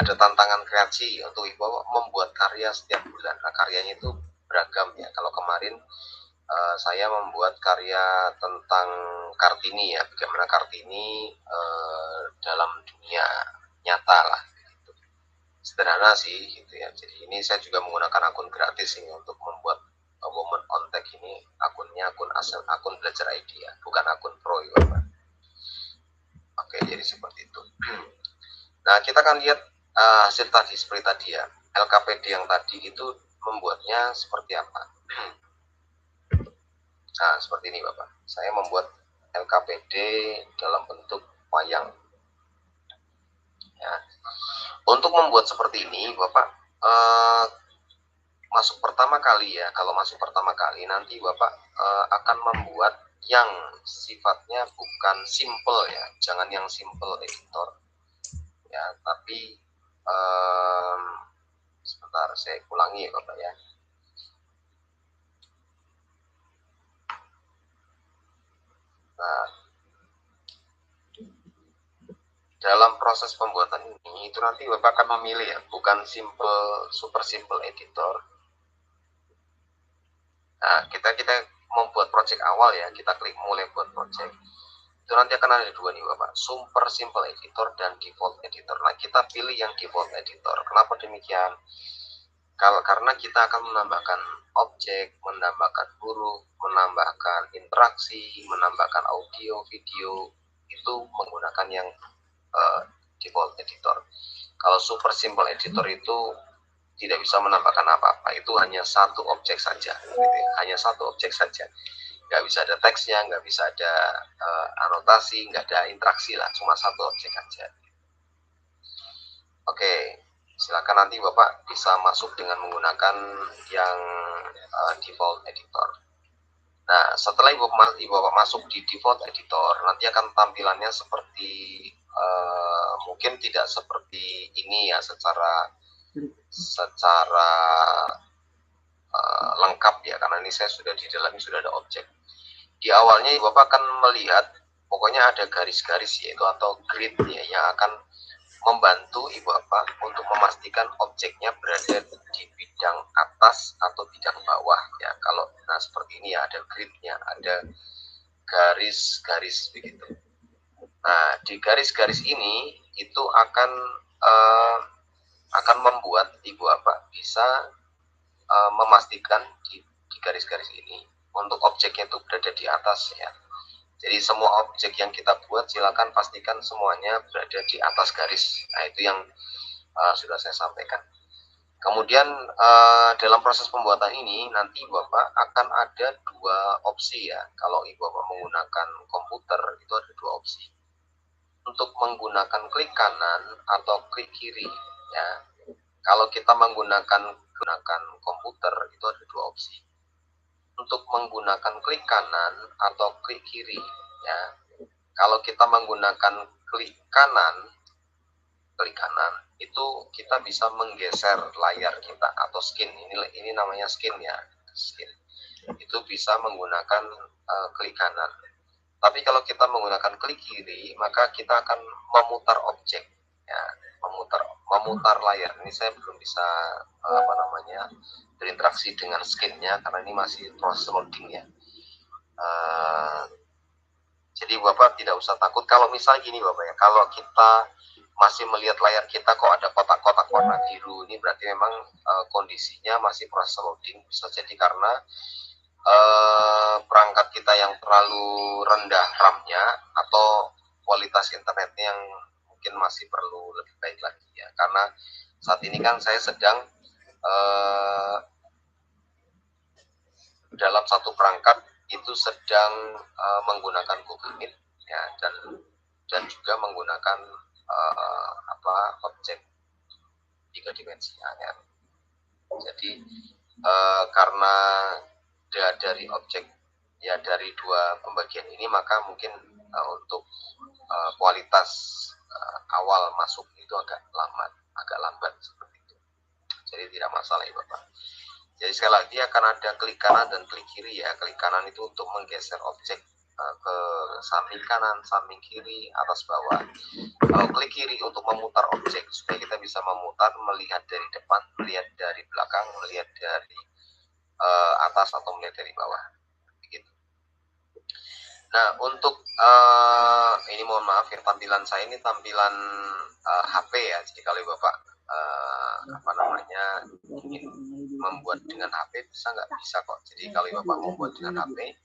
Ada tantangan kreasi untuk Bapak membuat karya setiap bulan. Nah, karyanya itu beragam ya. Kalau kemarin saya membuat karya tentang Kartini ya, bagaimana Kartini dalam dunia nyata lah. Gitu. Sederhana sih gitu ya. Jadi ini saya juga menggunakan akun gratis ini untuk membuat Woman on Tech ini, akunnya akun Belajar ID ya, bukan akun pro ya Bapak. Oke, jadi seperti itu. Nah, kita akan lihat hasil tadi seperti tadi ya. LKPD yang tadi itu membuatnya seperti apa. Nah, seperti ini Bapak. Saya membuat LKPD dalam bentuk wayang. Ya. Untuk membuat seperti ini, Bapak masuk pertama kali ya. Kalau masuk pertama kali, nanti Bapak akan membuat yang sifatnya bukan simple ya. Jangan yang simple editor. Ya, tapi sebentar saya ulangi ya Bapak ya. Nah, dalam proses pembuatan ini itu nanti Bapak akan memilih ya, bukan super simple editor. Nah, kita membuat project awal ya, kita klik mulai buat project. Itu nanti akan ada dua nih Bapak, super simple editor dan default editor. Nah, kita pilih yang default editor. Kenapa demikian? Karena kita akan menambahkan objek, menambahkan huruf, menambahkan interaksi, menambahkan audio, video, itu menggunakan yang default editor. Kalau super simple editor itu tidak bisa menambahkan apa-apa, itu hanya satu objek saja, gitu ya. Hanya satu objek saja. Nggak bisa ada teksnya, nggak bisa ada anotasi, nggak ada interaksi lah, cuma satu objek saja. Oke, silakan nanti Bapak bisa masuk dengan menggunakan yang default editor. Nah, setelah Ibu Bapak masuk di default editor, nanti akan tampilannya seperti mungkin tidak seperti ini ya, secara lengkap ya, karena ini saya sudah di dalamnya sudah ada objek. Di awalnya Bapak akan melihat pokoknya ada garis-garis yaitu atau grid ya, yang akan membantu Ibu Bapak untuk memastikan objeknya berada di bidang atas atau bidang bawah ya. Kalau nah seperti ini ya, ada gridnya, ada garis-garis begitu. Nah, di garis-garis ini itu akan membuat Ibu Bapak bisa memastikan di garis-garis ini untuk objeknya itu berada di atas ya. Jadi semua objek yang kita buat silakan pastikan semuanya berada di atas garis. Nah, itu yang sudah saya sampaikan. Kemudian dalam proses pembuatan ini nanti Bapak akan ada dua opsi ya. Kalau Ibu Bapak menggunakan komputer itu ada dua opsi. Untuk menggunakan klik kanan atau klik kiri ya. Kalau kita menggunakan komputer itu ada dua opsi. Untuk menggunakan klik kanan atau klik kiri ya. Kalau kita menggunakan klik kanan itu kita bisa menggeser layar kita atau skin. Ini namanya skin ya. Skin. Itu bisa menggunakan klik kanan. Tapi kalau kita menggunakan klik kiri, maka kita akan memutar objek, ya, memutar layar. Ini saya belum bisa berinteraksi dengan skinnya karena ini masih proses loading ya. Jadi Bapak tidak usah takut kalau misalnya gini Bapak ya, kalau kita masih melihat layar kita kok ada kotak-kotak warna biru, ini berarti memang kondisinya masih proses loading. Bisa jadi karena perangkat kita yang terlalu rendah RAM-nya atau kualitas internetnya yang mungkin masih perlu lebih baik lagi ya. Karena saat ini kan saya sedang dalam satu perangkat itu sedang menggunakan Google Meet ya, dan juga menggunakan objek 3 dimensi AR. Jadi karena dari objek ya dari dua pembagian ini, maka mungkin untuk kualitas awal masuk itu agak lambat seperti itu. Jadi tidak masalah ya Bapak. Jadi sekali lagi akan ada klik kanan dan klik kiri ya. Klik kanan itu untuk menggeser objek ke samping kanan, samping kiri, atas bawah. Kalau klik kiri untuk memutar objek supaya kita bisa memutar, melihat dari depan, melihat dari belakang, melihat dari atas atau melihat dari bawah. Begitu. Nah untuk ini mohon maaf ya, tampilan saya ini tampilan HP ya. Jadi kalau Bapak ingin membuat dengan HP bisa nggak? Bisa kok. Jadi kalau Bapak membuat dengan HP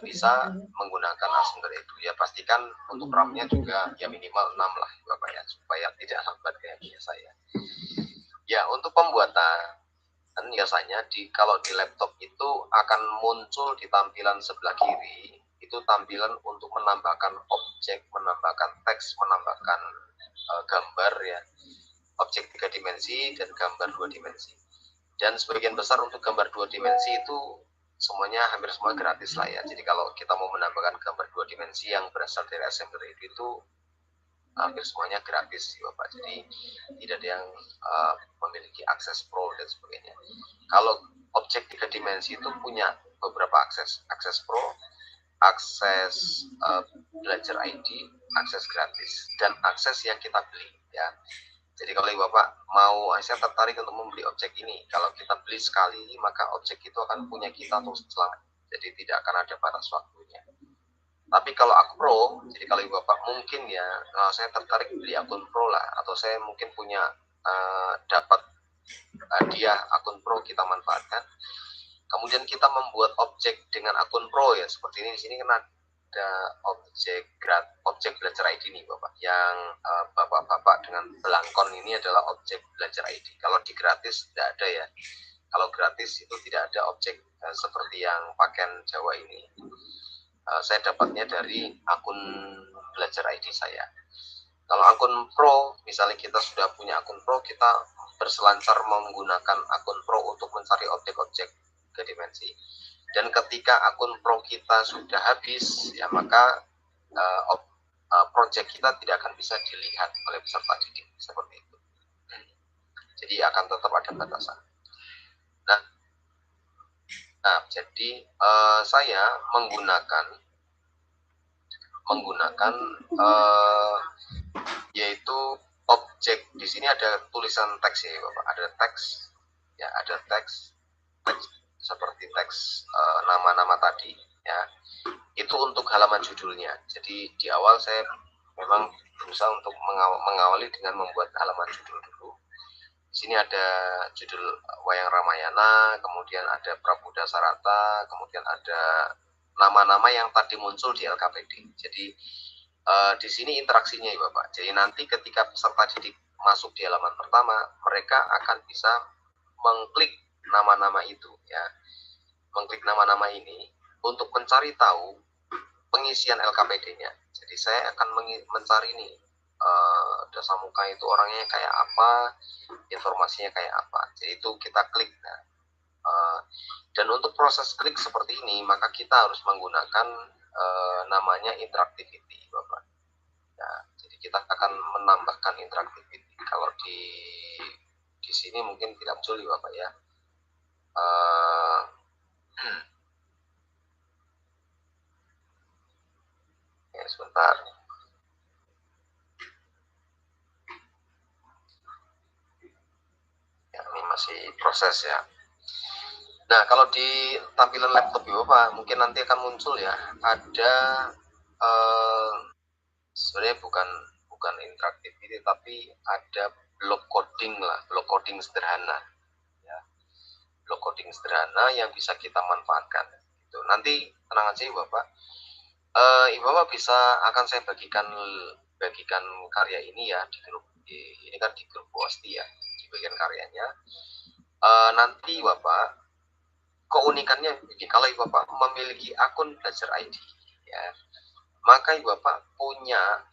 bisa menggunakan Acer itu ya, pastikan untuk RAM-nya juga ya minimal 6 lah Bapak ya, supaya tidak lambat kayak biasa ya. Ya untuk pembuatan biasanya kalau di laptop itu akan muncul di tampilan sebelah kiri itu tampilan untuk menambahkan objek, menambahkan teks, menambahkan gambar ya, objek 3 dimensi dan gambar 2 dimensi. Dan sebagian besar untuk gambar 2 dimensi itu semuanya hampir semua gratis lah ya. Jadi kalau kita mau menambahkan gambar 2 dimensi yang berasal dari Assembler itu hampir semuanya gratis Bapak. Jadi tidak ada yang memiliki akses pro dan sebagainya. Kalau objek 3 dimensi itu punya beberapa akses pro, akses belajar ID, akses gratis, dan akses yang kita beli ya. Jadi kalau Bapak mau, saya tertarik untuk membeli objek ini, kalau kita beli sekali, maka objek itu akan punya kita terus selama. Jadi tidak akan ada batas waktunya. Tapi kalau aku pro, jadi kalau Bapak mungkin ya, saya tertarik beli akun pro lah, atau saya mungkin punya dapat hadiah akun pro, kita manfaatkan. Kemudian kita membuat objek dengan akun pro ya, seperti ini. Di sini kan ada objek belajar ID nih Bapak, yang Bapak dengan belangkon ini adalah objek belajar ID. Kalau di gratis tidak ada ya. Kalau gratis itu tidak ada objek seperti yang pakaian Jawa ini. Saya dapatnya dari akun belajar ID saya. Kalau akun pro, misalnya kita sudah punya akun pro, kita berselancar menggunakan akun pro untuk mencari objek-objek 3 dimensi. Dan ketika akun pro kita sudah habis, ya maka project kita tidak akan bisa dilihat oleh peserta didik seperti itu. Jadi akan tetap ada batasan. Nah, jadi saya menggunakan yaitu objek. Di sini ada tulisan teks ya Bapak, ada teks ya, ada teks seperti teks nama-nama tadi ya. Itu untuk halaman judulnya. Jadi di awal saya memang berusaha untuk mengawali dengan membuat halaman judul dulu. Di sini ada judul Wayang Ramayana, kemudian ada Prabu Dasarata, kemudian ada nama-nama yang tadi muncul di LKPD. Jadi di sini interaksinya ya Bapak. Jadi nanti ketika peserta didik masuk di halaman pertama, mereka akan bisa mengklik nama-nama itu ya. Mengklik nama-nama ini untuk mencari tahu pengisian LKPD-nya. Jadi saya akan mencari nih Dasamuka itu orangnya kayak apa, informasinya kayak apa. Jadi itu kita klik. Nah, dan untuk proses klik seperti ini, maka kita harus menggunakan namanya interactivity, Bapak. Nah, jadi kita akan menambahkan interactivity. Kalau di sini mungkin tidak muncul, Bapak ya. sebentar. Ya, ini masih proses ya. Nah, kalau di tampilan laptop Bapak mungkin nanti akan muncul ya, ada sebenarnya bukan interaktif ini, tapi ada blok coding lah, blok coding sederhana ya. Blok coding sederhana yang bisa kita manfaatkan. Gitu. Nanti tenang aja Bapak. Ibu Bapak akan saya bagikan karya ini ya di grup, ini kan di grup Boasti ya, di bagian karyanya. Nanti Bapak, keunikannya kalau Ibu Bapak memiliki akun Belajar ID ya, maka Ibu Bapak punya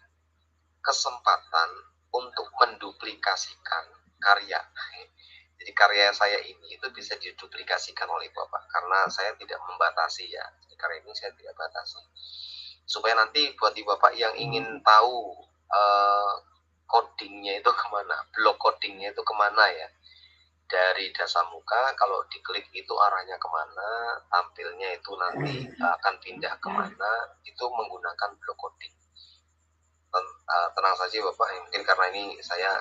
kesempatan untuk menduplikasikan karya. Jadi karya saya ini itu bisa diduplikasikan oleh Bapak karena saya tidak membatasi ya. Jadi karya ini saya tidak batasi. Supaya nanti buat Ibu Bapak yang ingin tahu codingnya itu kemana, blok codingnya itu kemana ya. Dari dasar muka, kalau diklik itu arahnya kemana, tampilnya itu nanti akan pindah kemana, itu menggunakan blok coding. Tenang saja Bapak, mungkin karena ini saya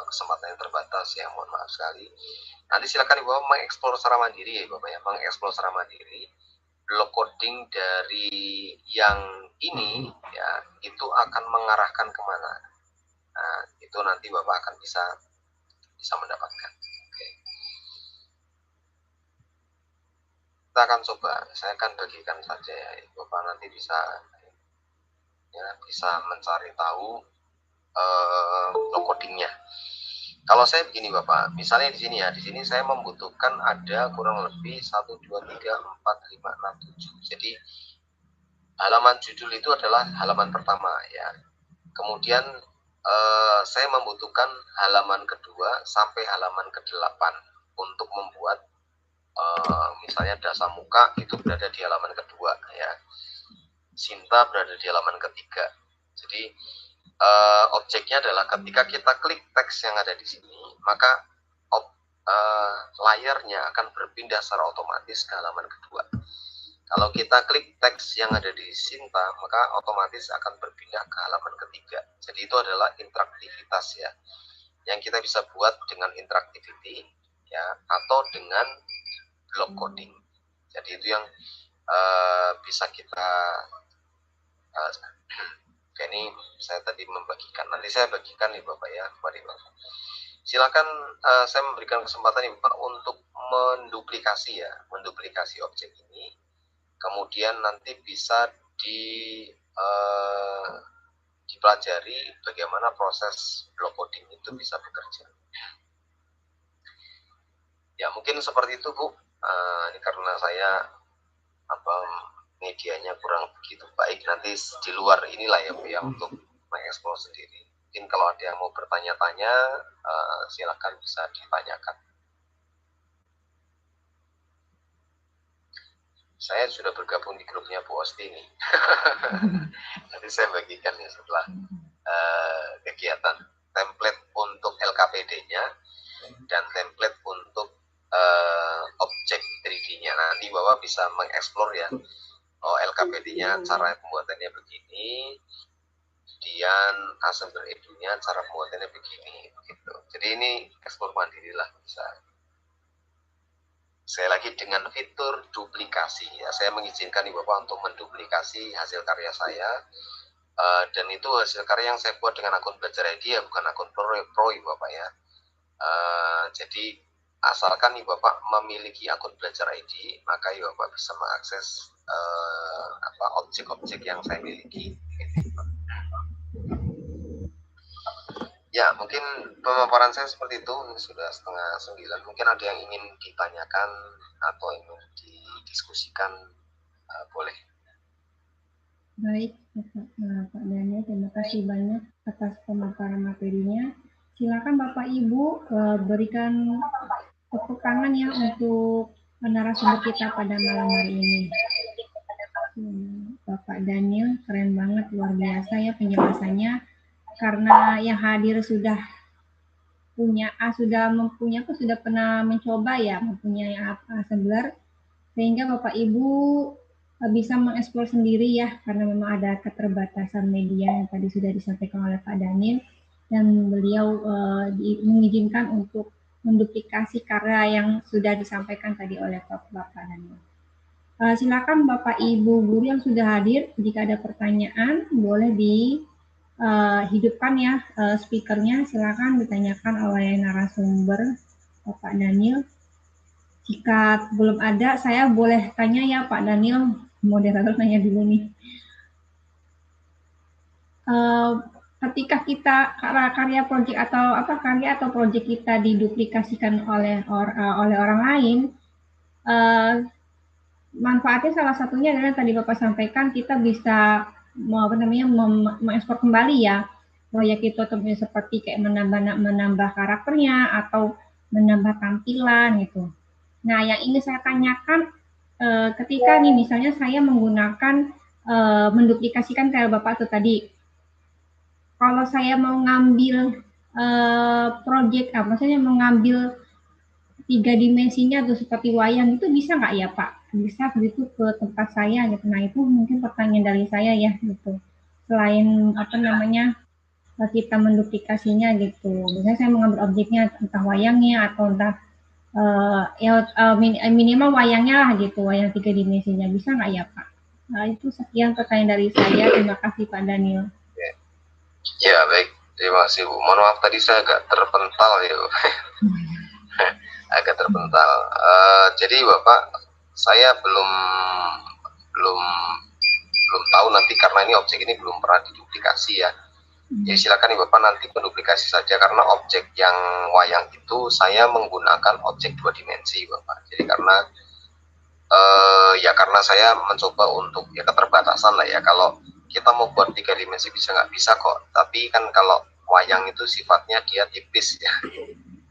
kesempatannya terbatas ya, mohon maaf sekali. Nanti silakan Ibu Bapak mengeksplor secara mandiri ya Bapak ya, mengeksplor secara mandiri. Blok coding dari yang ini ya, itu akan mengarahkan kemana. Nah, itu nanti Bapak akan bisa mendapatkan. Oke. Kita akan coba, saya akan bagikan saja ya, Bapak nanti bisa mencari tahu blok codingnya. Kalau saya begini Bapak, misalnya di sini ya, di sini saya membutuhkan ada kurang lebih 1, 2, 3, 4, 5, 6, 7. Jadi halaman judul itu adalah halaman pertama ya. Kemudian saya membutuhkan halaman kedua sampai halaman ke-8 untuk membuat misalnya dasar muka itu berada di halaman kedua ya. Sinta berada di halaman ketiga. Jadi objeknya adalah ketika kita klik teks yang ada di sini, maka layarnya akan berpindah secara otomatis ke halaman kedua. Kalau kita klik teks yang ada di Sinta, maka otomatis akan berpindah ke halaman ketiga. Jadi itu adalah interaktivitas ya, yang kita bisa buat dengan interactivity ya, atau dengan block coding. Jadi itu yang bisa kita ini saya tadi membagikan. Nanti saya bagikan nih Bapak ya, mari Bapak. Silakan saya memberikan kesempatan nih Bapak untuk menduplikasi objek ini. Kemudian nanti bisa dipelajari bagaimana proses block coding itu bisa bekerja. Ya mungkin seperti itu Bu. Ini karena saya medianya kurang begitu baik, nanti di luar inilah ya Bu ya, untuk mengeksplor sendiri. Mungkin kalau ada yang mau bertanya-tanya, silakan bisa ditanyakan. Saya sudah bergabung di grupnya Bu Osti nih. Nanti saya bagikan ya setelah kegiatan template untuk LKPD-nya dan template untuk objek 3D-nya. Nanti Bapak bisa mengeksplor ya. LKPD-nya cara pembuatannya begini, kemudian assembler edu-nya cara pembuatannya begini, gitu. Jadi ini eksplor mandiri lah bisa. Saya lagi dengan fitur duplikasi ya, saya mengizinkan Ibu Bapak untuk menduplikasi hasil karya saya, dan itu hasil karya yang saya buat dengan akun Belajar ID ya, bukan akun pro Ibu Bapak ya. Jadi asalkan Ibu Bapak memiliki akun Belajar ID, maka Ibu Bapak bisa mengakses objek-objek yang saya miliki. Ya, mungkin pemaparan saya seperti itu. Sudah 8:30. Mungkin ada yang ingin ditanyakan atau ingin didiskusikan, boleh. Baik, Pak Daniel, terima kasih banyak atas pemaparan materinya. Silakan Bapak Ibu berikan tepuk tangan ya untuk narasumber kita pada malam hari ini. Bapak Daniel keren banget, luar biasa ya penjelasannya, karena yang hadir sudah pernah mencoba ya mempunyai assembler, sehingga Bapak Ibu bisa mengeksplor sendiri ya, karena memang ada keterbatasan media yang tadi sudah disampaikan oleh Pak Daniel, dan beliau mengizinkan untuk menduplikasi karya yang sudah disampaikan tadi oleh Bapak Daniel. Silakan Bapak Ibu guru yang sudah hadir, jika ada pertanyaan boleh dihidupkan ya speakernya, silakan ditanyakan oleh narasumber Bapak Daniel. Jika belum ada, saya boleh tanya ya Pak Daniel, moderator tanya dulu nih. Ketika kita karya proyek atau proyek kita diduplikasikan oleh orang lain, manfaatnya salah satunya adalah tadi Bapak sampaikan kita bisa mengekspor kembali ya proyek itu, atau seperti kayak menambah karakternya atau menambah tampilan gitu. Nah, yang ingin saya tanyakan ketika nih misalnya saya menggunakan menduplikasikan kayak Bapak itu tadi, kalau saya mau ngambil proyek maksudnya mau ngambil 3 dimensinya tuh seperti wayang, itu bisa nggak ya Pak? Bisa begitu ke tempat saya gitu. Nah itu mungkin pertanyaan dari saya ya gitu. Selain kita menduplikasinya gitu. Biasanya saya mengambil objeknya entah wayangnya atau entah minimal wayangnya lah gitu, wayang 3 dimensinya. Bisa nggak ya Pak? Nah itu sekian pertanyaan dari saya. Terima kasih Pak Daniel. Ya baik, terima kasih Bu. Mohon maaf tadi saya agak terpental ya Bu. Agak terpental. Jadi Bapak, saya belum tahu nanti karena ini objek ini belum pernah diduplikasi ya. Jadi silakan nih Bapak nanti menduplikasi saja, karena objek yang wayang itu saya menggunakan objek 2 dimensi Bapak. Jadi karena karena saya mencoba untuk keterbatasan lah ya. Kalau kita mau buat 3 dimensi bisa nggak bisa kok. Tapi kan kalau wayang itu sifatnya dia tipis ya.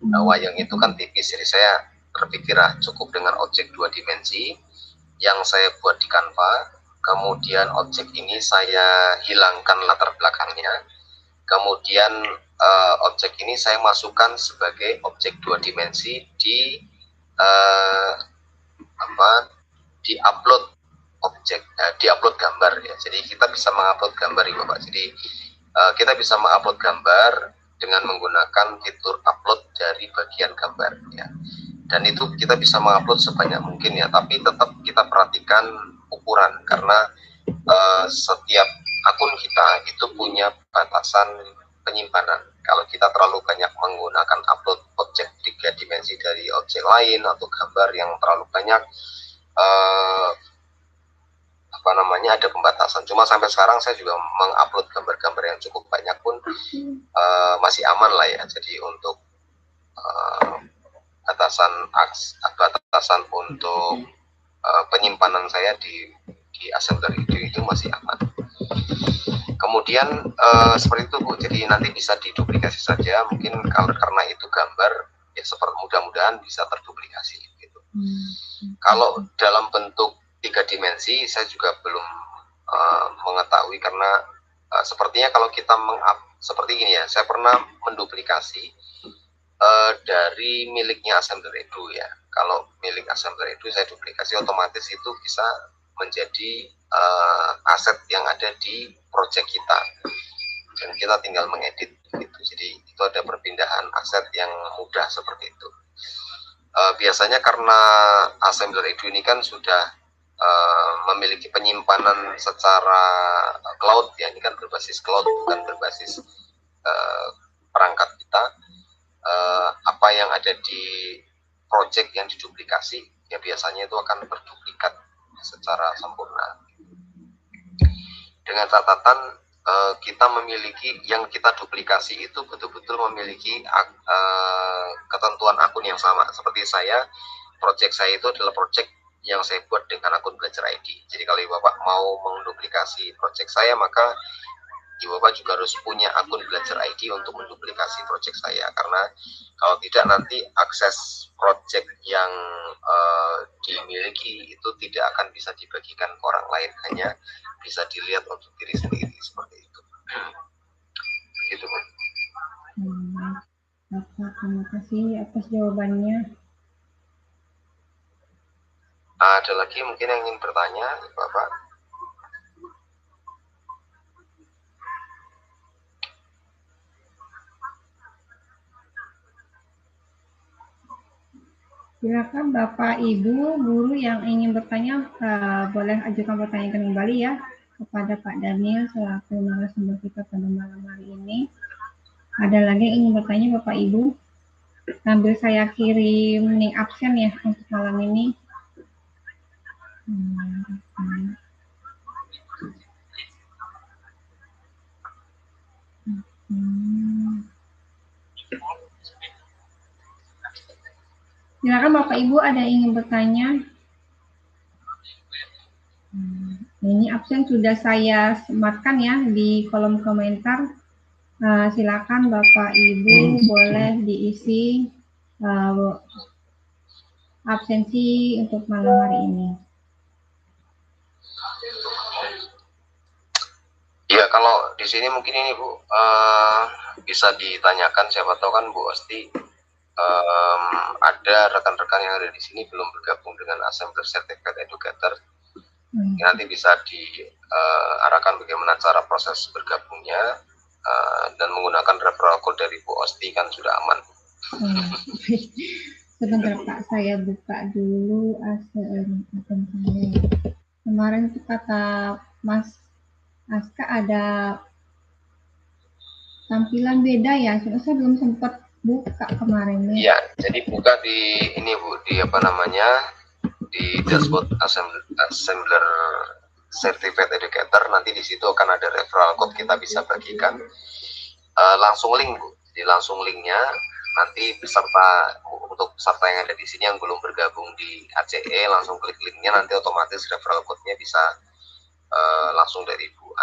Nah, wayang itu kan tipis, jadi saya berpikir cukup dengan objek 2 dimensi yang saya buat di Canva. Kemudian objek ini saya hilangkan latar belakangnya. Kemudian objek ini saya masukkan sebagai objek 2 dimensi di upload objek, di upload gambar ya. Jadi kita bisa mengupload gambar ya Bapak. Jadi kita bisa mengupload gambar dengan menggunakan fitur upload dari bagian gambar ya. Dan itu kita bisa mengupload sebanyak mungkin ya, tapi tetap kita perhatikan ukuran, karena setiap akun kita itu punya batasan penyimpanan. Kalau kita terlalu banyak menggunakan upload objek 3 dimensi dari objek lain atau gambar yang terlalu banyak, ada pembatasan. Cuma sampai sekarang saya juga mengupload gambar-gambar yang cukup banyak pun masih aman lah ya. Jadi untuk batasan untuk penyimpanan saya di Assembler itu masih aman. Kemudian seperti itu Bu, jadi nanti bisa diduplikasi saja. Mungkin karena itu gambar ya, seperti mudah-mudahan bisa terduplikasi gitu. Kalau dalam bentuk 3 dimensi saya juga belum mengetahui, karena sepertinya kalau kita seperti ini ya, saya pernah menduplikasi dari miliknya Assembler Edu ya. Kalau milik Assembler Edu saya duplikasi, otomatis itu bisa menjadi aset yang ada di project kita, dan kita tinggal mengedit gitu. Jadi itu ada perpindahan aset yang mudah seperti itu. Biasanya karena Assembler Edu ini kan sudah memiliki penyimpanan secara cloud ya, ini kan berbasis cloud bukan berbasis perangkat kita. Apa yang ada di project yang diduplikasi ya biasanya itu akan berduplikat secara sempurna, dengan catatan kita memiliki yang kita duplikasi itu betul-betul memiliki ketentuan akun yang sama. Seperti saya, project saya itu adalah project yang saya buat dengan akun Belajar ID. Jadi kalau Bapak mau menduplikasi project saya, maka Bapak juga harus punya akun Belajar ID untuk menduplikasi project saya, karena kalau tidak nanti akses project yang dimiliki itu tidak akan bisa dibagikan ke orang lain, hanya bisa dilihat untuk diri sendiri, seperti itu. Begitu Bu. Terima kasih atas jawabannya. ada lagi mungkin yang ingin bertanya, Bapak? Silakan Bapak, Ibu, guru yang ingin bertanya boleh ajukan pertanyaan kembali ya kepada Pak Daniel selaku narasumber kita pada malam hari ini. Ada lagi yang ingin bertanya Bapak Ibu? Sambil saya kirim link absen ya untuk malam ini. Silakan Bapak Ibu, ada yang ingin bertanya? Ini absen sudah saya sematkan ya di kolom komentar. Silakan Bapak Ibu boleh diisi absensi untuk malam hari ini. Ya, kalau di sini mungkin ini Bu, bisa ditanyakan, siapa tahu kan Bu Osti ada rekan-rekan yang ada di sini belum bergabung dengan Assembler Certified Educator. Nanti bisa diarahkan bagaimana cara proses bergabungnya, dan menggunakan referral code dari Bu Osti kan sudah aman. Sebentar Pak, saya buka dulu akun saya. Kemarin itu kata Mas Aska ada tampilan beda ya, saya belum sempat buka kemarin ya. Iya, jadi buka di ini Bu, di apa namanya, di dashboard Assembler Certified Educator. Nanti di situ akan ada referral code, kita bisa bagikan langsung link Bu. Jadi langsung linknya nanti peserta, untuk peserta yang ada di sini yang belum bergabung di ACE, langsung klik linknya, nanti otomatis referral code-nya bisa langsung dari Bu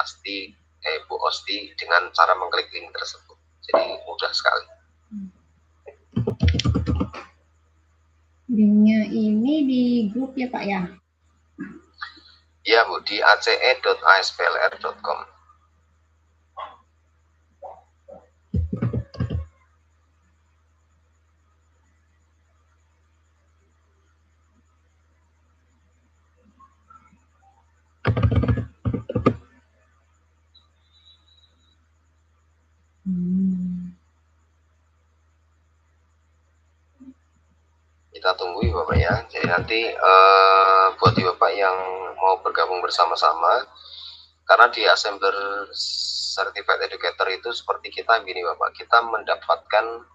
Osti dengan cara mengklik link tersebut. Jadi mudah sekali. Linknya ini di grup ya Pak ya? Iya Bu, di ace.asplr.com. Kita tunggu ya Bapak ya. Jadi nanti buat Bapak yang mau bergabung bersama-sama, karena di Assembler Certified Educator itu seperti kita gini Bapak, kita mendapatkan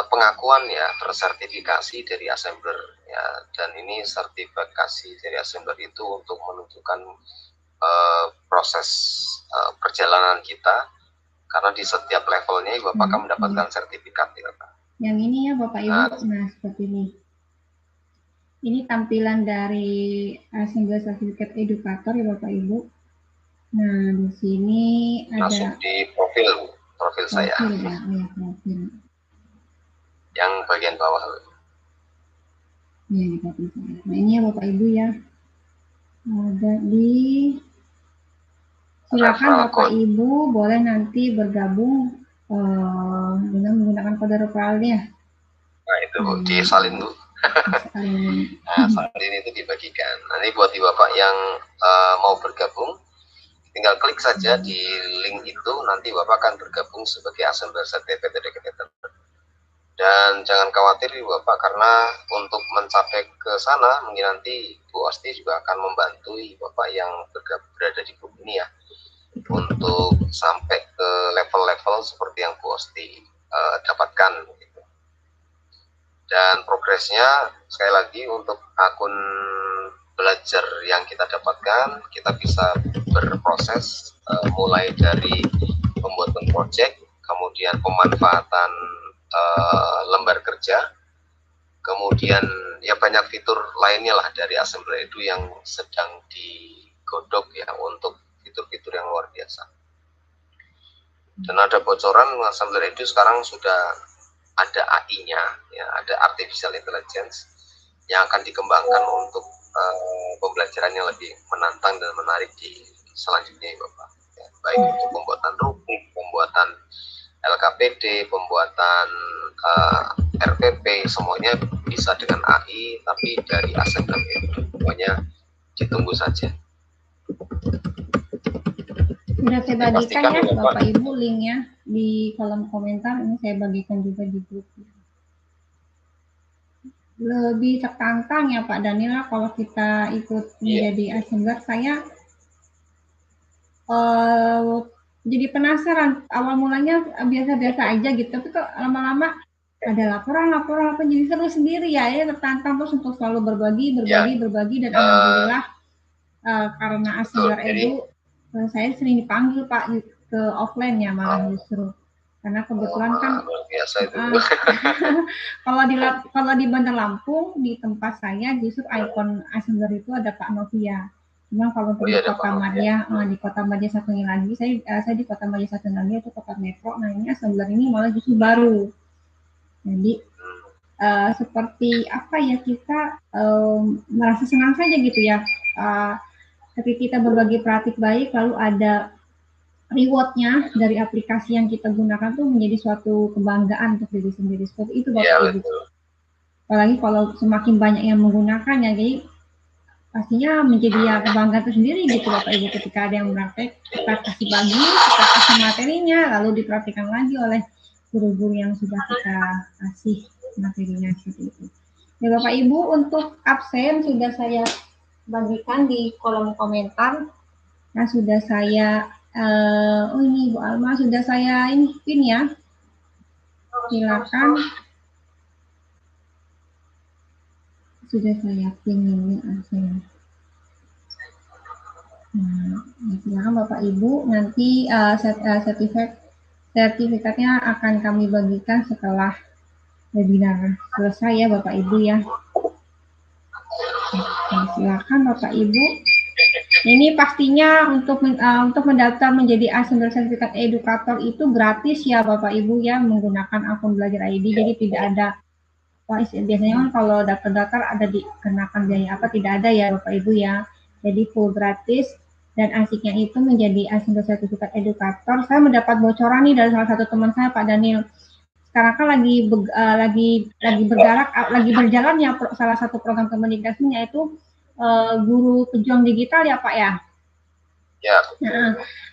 pengakuan ya, tersertifikasi dari Assembler ya, dan ini sertifikasi dari Assembler itu untuk menunjukkan proses perjalanan kita, karena di setiap levelnya Bapak akan mendapatkan sertifikat ya Bapak. Yang ini ya Bapak Ibu, nah seperti ini. Ini tampilan dari Assembler Certificate Educator ya Bapak Ibu. Nah di sini ada langsung di profil saya. Ya, profil. Yang bagian bawah. Ya, di profil saya. Nah ini ya Bapak Ibu ya. Ada di, silakan Bapak Ibu boleh nanti bergabung dengan menggunakan kode referralnya. Nah itu Bu, disalin Bu. Nah, salin itu dibagikan. Nanti buat Bapak yang mau bergabung, tinggal klik saja di link itu, nanti Bapak akan bergabung sebagai Assembler Certified Educator. Dan jangan khawatir Bapak, karena untuk mencapai ke sana mungkin nanti Bu Osti juga akan membantu Bapak yang berada di grup ini ya, untuk sampai ke level-level seperti yang Bu Osti dapatkan gitu. Dan progresnya sekali lagi untuk akun belajar yang kita dapatkan, kita bisa berproses mulai dari pembuatan project, kemudian pemanfaatan lembar kerja, kemudian ya banyak fitur lainnya lah dari Assembler Edu yang sedang digodok ya, untuk fitur-fitur yang luar biasa. Dan ada bocoran Assembler Edu sekarang sudah ada AI-nya ya, ada artificial intelligence yang akan dikembangkan untuk pembelajaran yang lebih menantang dan menarik di selanjutnya ya Bapak ya, baik untuk pembuatan rubrik, pembuatan LKPD, pembuatan RPP, semuanya bisa dengan AI, tapi dari Assembler Edu. Pokoknya ditunggu saja. Sudah saya bagikan ya Bapak Ibu linknya di kolom komentar. Ini saya bagikan juga di grup. Lebih tertantang ya Pak Danila kalau kita ikut menjadi assembler. Saya jadi penasaran. Awal mulanya biasa-biasa aja gitu, tapi kok lama-lama ada laporan jadi seru sendiri ya. Ya tertantang terus untuk selalu berbagi dan alhamdulillah karena assembler Edu saya sering dipanggil Pak ke offline ya malah justru. Karena kebetulan kan kalau di Bandar Lampung di tempat saya justru ikon assembler itu ada Pak Novia. Cuma kalau di Kota Madya, di Kota Madya satunya lagi, saya di Kota Madya satu lagi itu Kota Metro. Nah ini assembler ini malah justru baru. Jadi seperti apa ya, kita merasa senang saja gitu ya. Ketika kita berbagi praktik baik lalu ada rewardnya dari aplikasi yang kita gunakan tuh menjadi suatu kebanggaan untuk diri sendiri. Seperti itu Bapak Ibu. Apalagi kalau semakin banyak yang menggunakannya, jadi pastinya menjadi ya kebanggaan tersendiri gitu Bapak Ibu. Ketika ada yang praktek, kita kasih bagi, kita kasih materinya, lalu dipraktikkan lagi oleh guru-guru yang sudah kita kasih materinya seperti itu. Ya Bapak Ibu, untuk absen sudah saya bagikan di kolom komentar. Nah sudah saya ini Bu Alma sudah saya ini pin ya, silakan. Sudah saya pin ini absen. Nah, silakan Bapak Ibu, nanti sertifikatnya akan kami bagikan setelah webinar selesai ya Bapak Ibu ya. Nah, silakan Bapak Ibu. Ini pastinya untuk mendaftar menjadi assembler sertifikat edukator itu gratis ya Bapak Ibu ya, menggunakan akun Belajar ID. Jadi tidak ada, biasanya kan kalau daftar ada dikenakan biaya apa, tidak ada ya Bapak Ibu ya. Jadi full gratis, dan asiknya itu menjadi assembler sertifikat edukator. Saya mendapat bocoran nih dari salah satu teman saya Pak Daniel. Sekarang kan lagi bergerak, lagi berjalan ya salah satu program Kemendikbudnya itu guru pejuang digital ya Pak ya. Ya.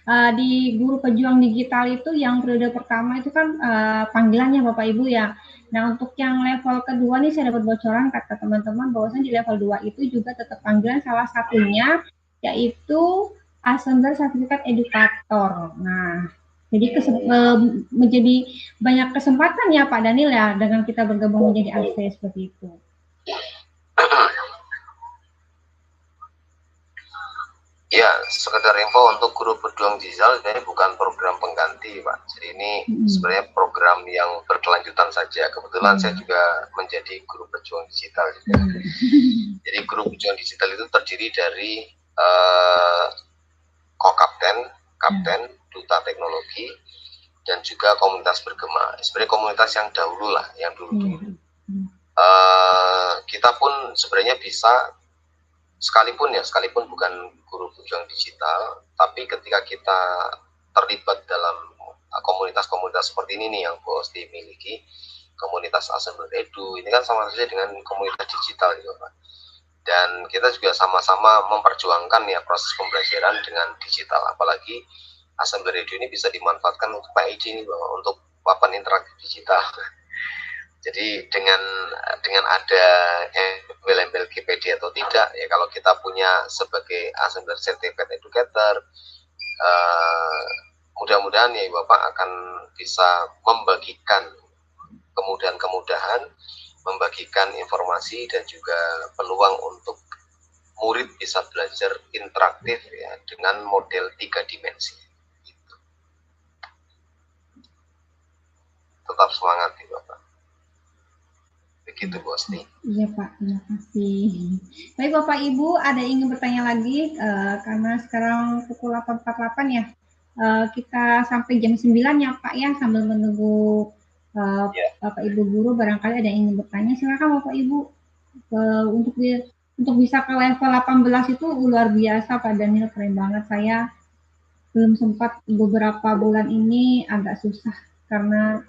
Nah, di guru pejuang digital itu yang periode pertama itu kan panggilannya Bapak Ibu ya. Nah untuk yang level kedua nih saya dapat bocoran kata teman-teman bahwasanya di level 2 itu juga tetap panggilan, salah satunya yaitu assembler sertifikat edukator. Nah jadi menjadi banyak kesempatan ya Pak Daniel ya dengan kita bergabung menjadi ASE seperti itu. Ya, sekedar info untuk guru pejuang digital ini bukan program pengganti Pak. Jadi ini sebenarnya program yang berkelanjutan saja. Kebetulan saya juga menjadi guru pejuang digital juga. Jadi guru pejuang digital itu terdiri dari kapten, duta teknologi, dan juga komunitas bergema. Sebenarnya komunitas yang dahulu lah, yang dulu. Kita pun sebenarnya bisa sekalipun bukan guru pejuang digital, tapi ketika kita terlibat dalam komunitas-komunitas seperti ini nih yang Bu Osti miliki, komunitas Assembler Edu, ini kan sama saja dengan komunitas digital gitu Pak. Dan kita juga sama-sama memperjuangkan ya proses pembelajaran dengan digital, apalagi Assembler Edu ini bisa dimanfaatkan untuk PID ini Bapak, untuk papan interaktif digital. Jadi dengan ada embel-embel GPD atau tidak ya, kalau kita punya sebagai assembler certified educator, mudah-mudahan ya Bapak akan bisa membagikan kemudahan-kemudahan, membagikan informasi dan juga peluang untuk murid bisa belajar interaktif ya dengan model 3 dimensi. Gitu. Tetap semangat ya Bapak. Begitu Bu Osti. Iya Pak, terima kasih. Baik Bapak Ibu, ada yang ingin bertanya lagi karena sekarang pukul 8.48 ya. Kita sampai jam 9 ya Pak ya, sambil menunggu Bapak Ibu guru, barangkali ada yang ingin bertanya. Silakan Bapak Ibu. Untuk bisa ke level 18 itu luar biasa Pak Daniel, keren banget. Saya belum sempat, beberapa bulan ini agak susah karena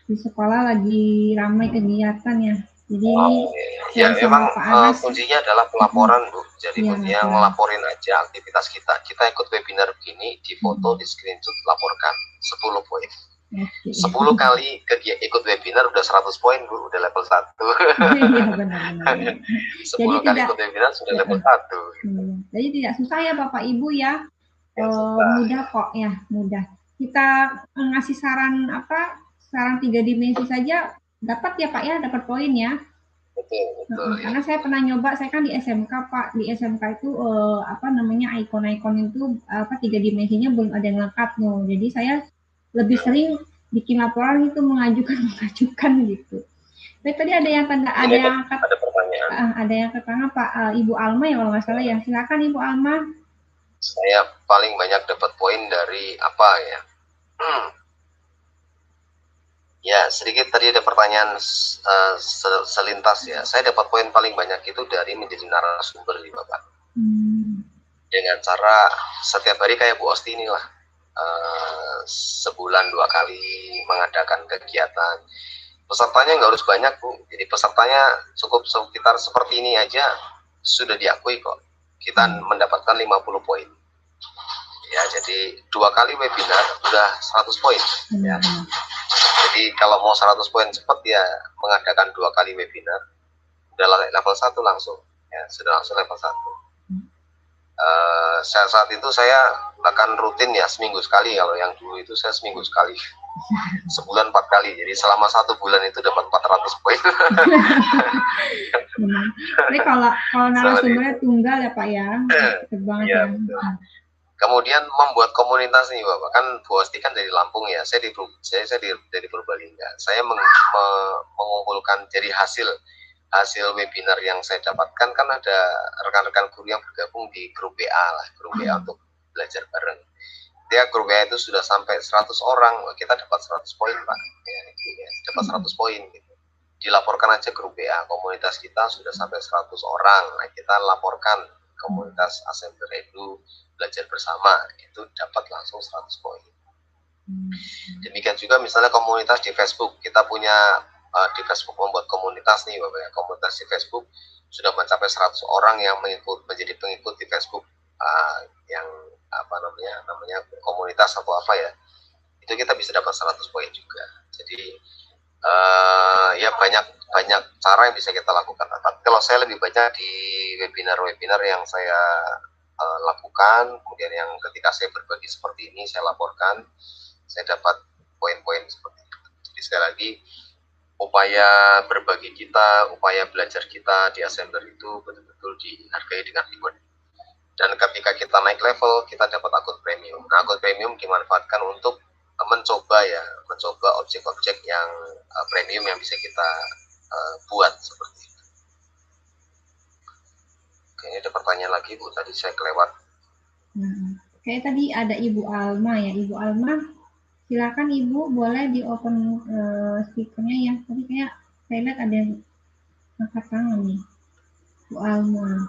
di sekolah lagi ramai kegiatan ya. Jadi ini ya saya memang sama Pak Anas. kuncinya adalah pelaporan, Bu. Jadi Iya, kuncinya laporan. ngelaporin aja aktivitas kita. Kita ikut webinar begini, di foto, di screenshot, laporkan 10 poin. Oke. 10 kali ikut webinar udah 100 poin, Bu, udah level 1. Iya, benar-benar. 10 kali ikut webinar sudah level 1. Jadi tidak susah ya Bapak Ibu ya. Susah. Mudah kok ya, mudah. Kita ngasih saran saran 3 dimensi saja dapat ya Pak ya, dapat poin ya. Betul. Karena saya pernah nyoba, saya kan di SMK Pak, di SMK itu ikon-ikon itu 3 dimensinya belum ada yang lengkap no. Jadi saya lebih sering bikin laporan itu mengajukan gitu. Tapi tadi ada yang ada pertanyaan. Ada yang ketanya Pak Ibu Alma ya kalau nggak salah ya. Silakan Ibu Alma. Saya paling banyak dapat poin dari apa ya? Ya, sedikit tadi ada pertanyaan selintas ya. Saya dapat poin paling banyak itu dari menjadi narasumber di Bapak. Dengan cara setiap hari kayak Bu Osti inilah, sebulan 2 kali mengadakan kegiatan. Pesertanya nggak harus banyak, Bu. Jadi pesertanya cukup sekitar seperti ini aja sudah diakui kok. Kita mendapatkan 50 poin. Ya, jadi 2 kali webinar udah 100 poin. Ya. Jadi kalau mau 100 poin cepat ya mengadakan 2 kali webinar, udah level 1 langsung. Ya, sudah langsung level 1. Saat itu saya akan rutin ya seminggu sekali. Kalau yang dulu itu saya seminggu sekali, sebulan 4 kali. Jadi selama 1 bulan itu dapat 400 poin. Tapi kalau narasumbernya tunggal ya Pak ya. Ya, kemudian membuat komunitas nih Bapak. Kan Bu Osti kan dari Lampung ya. Saya dari Purbalingga. Saya mengumpulkan dari hasil webinar yang saya dapatkan, kan ada rekan-rekan guru yang bergabung di grup WA lah, grup WA untuk belajar bareng. Ya, grup WA itu sudah sampai 100 orang, kita dapat 100 poin Pak. Ya, dapat 100 poin gitu. Dilaporkan aja grup WA, komunitas kita sudah sampai 100 orang. Nah, kita laporkan komunitas Assembler Edu belajar bersama, itu dapat langsung 100 poin. Demikian juga misalnya komunitas di Facebook, kita punya di Facebook membuat komunitas nih Bapak ya. Komunitas di Facebook sudah mencapai 100 orang yang menjadi pengikut di Facebook, yang namanya komunitas atau apa ya, itu kita bisa dapat 100 poin juga. Jadi ya banyak cara yang bisa kita lakukan. Tapi kalau saya lebih banyak di webinar yang saya lakukan, kemudian yang ketika saya berbagi seperti ini saya laporkan, saya dapat poin-poin seperti itu. Jadi sekali lagi, upaya berbagi kita, upaya belajar kita di Assembler itu betul-betul dihargai dengan ribuan. Dan ketika kita naik level, kita dapat akun premium. Nah, akun premium dimanfaatkan untuk mencoba objek-objek yang premium yang bisa kita buat seperti itu. Kayaknya ada pertanyaan lagi Bu, tadi saya kelewat. Kayak tadi ada Ibu Alma ya, Ibu Alma. Silakan Ibu, boleh di open speakernya ya. Tadi kayak saya lihat ada yang angkat tangan nih, Bu Alma.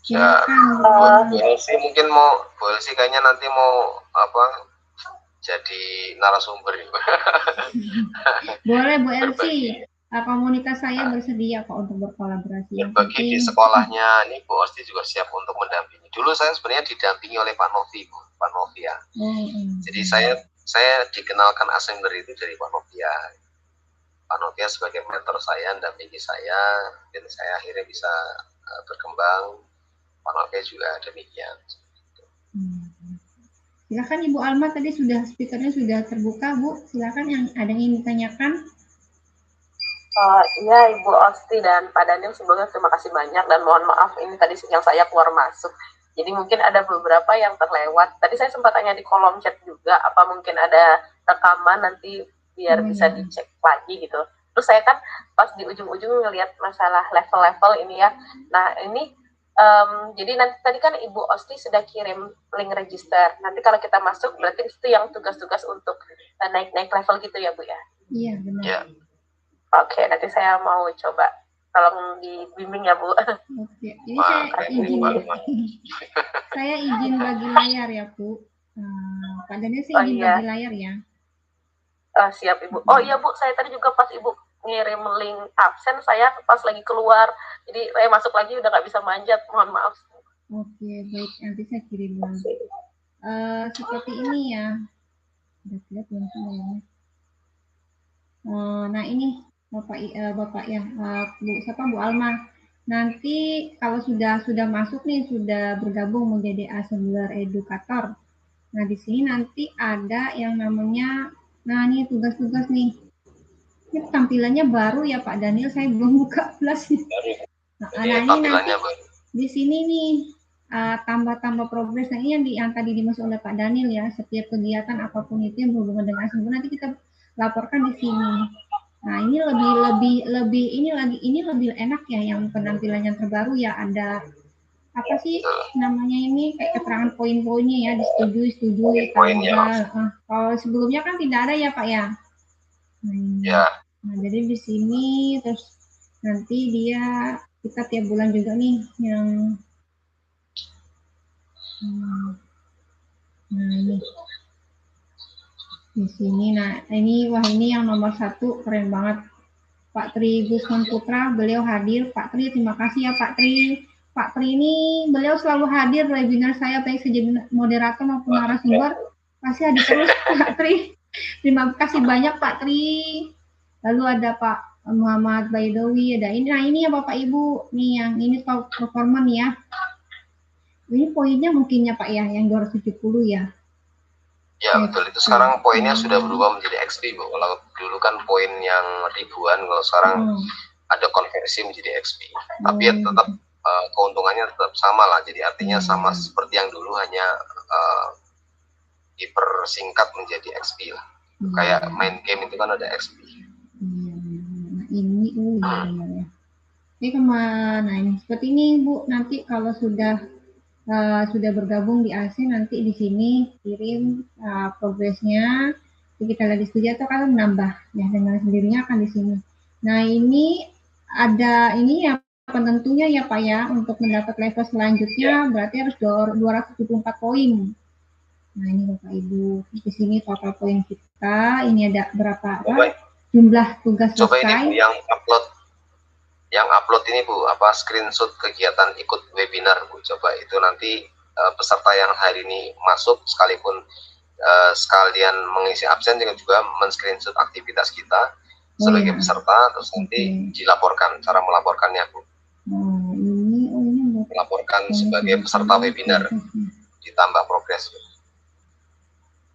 Silakan. Bu Elsie mungkin Bu Elsie kayaknya nanti mau jadi narasumber. Boleh Bu Elsie. Komunitas saya bersedia kok untuk berkolaborasi. Bagi di sekolahnya ini Bu Osti juga siap untuk mendampingi. Dulu saya sebenarnya didampingi oleh Pak Novi, Pak Novia. Jadi saya dikenalkan Assembler itu dari Pak Novia. Pak Novia sebagai mentor saya, mendampingi saya, dan saya akhirnya bisa berkembang. Pak Novia juga demikian. Silakan Ibu Alma, tadi speakernya sudah terbuka Bu. Silakan yang ada yang ingin ditanyakan. Iya Ibu Osti dan Pak Daniel, sebelumnya terima kasih banyak dan mohon maaf ini tadi sinyal saya keluar masuk. Jadi mungkin ada beberapa yang terlewat. Tadi saya sempat tanya di kolom chat juga, apa mungkin ada rekaman nanti biar bisa dicek lagi gitu. Terus saya kan pas di ujung-ujung ngelihat masalah level-level ini ya. Nah ini jadi nanti tadi kan Ibu Osti sudah kirim link register. Nanti kalau kita masuk berarti itu yang tugas-tugas untuk naik-naik level gitu ya Bu ya? Iya benar. Ya. Oke, nanti saya mau coba. Tolong dibimbing ya Bu. Oke, ini saya izin bagi layar ya Bu. Pak Daniel saya izin bagi layar ya. Siap Ibu. Oh iya Bu, saya tadi juga pas Ibu ngirim link absen, saya pas lagi keluar, jadi saya masuk lagi udah nggak bisa manjat, mohon maaf. Oke, baik, nanti saya kirim lagi. Seperti ini ya. Udah lihat belum semuanya? Nah ini Bapak ya, Bu Alma. Nanti kalau sudah masuk nih, sudah bergabung menjadi assembler edukator. Nah di sini nanti ada yang namanya, nah ini tugas-tugas nih. Ini tampilannya baru ya Pak Daniel, saya belum buka flashnya. Nah ini nanti di sini nih tambah-tambah progres. Nah ini yang tadi dimaksud oleh Pak Daniel ya, setiap kegiatan apapun itu yang berhubungan dengan assembler nanti kita laporkan di sini. Nah ini lebih enak ya, yang penampilan yang terbaru ya, ada apa sih namanya ini, kayak keterangan poin-poinnya ya, disetujui, tanggal. Kalau sebelumnya kan tidak ada ya Pak ya. Nah jadi di sini terus nanti kita tiap bulan juga nih yang nah ini di sini. Nah ini wah, ini yang nomor 1 keren banget, Pak Tri Gusman Putra, beliau hadir. Pak Tri, terima kasih ya Pak Tri. Pak Tri ini beliau selalu hadir webinar saya, baik sebagai moderator maupun narasumber. Pasti hadir terus Pak Tri. Terima kasih banyak Pak Tri. Lalu ada Pak Muhammad Baidowi, ada ini. Nah ini ya Bapak Ibu, nih yang ini performa nih ya. Ini poinnya mungkin ya Pak ya, yang 270 ya. Ya betul, itu sekarang poinnya sudah berubah menjadi XP Bu. Kalau dulu kan poin yang ribuan, kalau sekarang ada konversi menjadi XP. Tapi ya tetap keuntungannya tetap sama lah. Jadi artinya sama seperti yang dulu, hanya dipersingkat menjadi XP lah. Kayak main game itu kan ada XP. Nah ini ya. Ini kemana ini? Seperti ini Bu. Nanti kalau sudah bergabung di AC, nanti di sini kirim progresnya, kita lihat diskusi atau kalau menambah ya, dengan sendirinya akan di sini. Nah ini ada ini ya penentunya ya Pak ya, untuk mendapat level selanjutnya berarti harus 274 poin. Nah ini Bapak Ibu, di sini total poin kita, ini ada berapa jumlah tugas selesai. Coba ini yang upload ini Bu, screenshot kegiatan ikut webinar Bu, coba itu nanti peserta yang hari ini masuk, sekalipun sekalian mengisi absen juga men-screenshot aktivitas kita sebagai peserta, terus nanti dilaporkan, cara melaporkannya Bu. Ini melaporkan sebagai peserta webinar, ditambah progres Bu.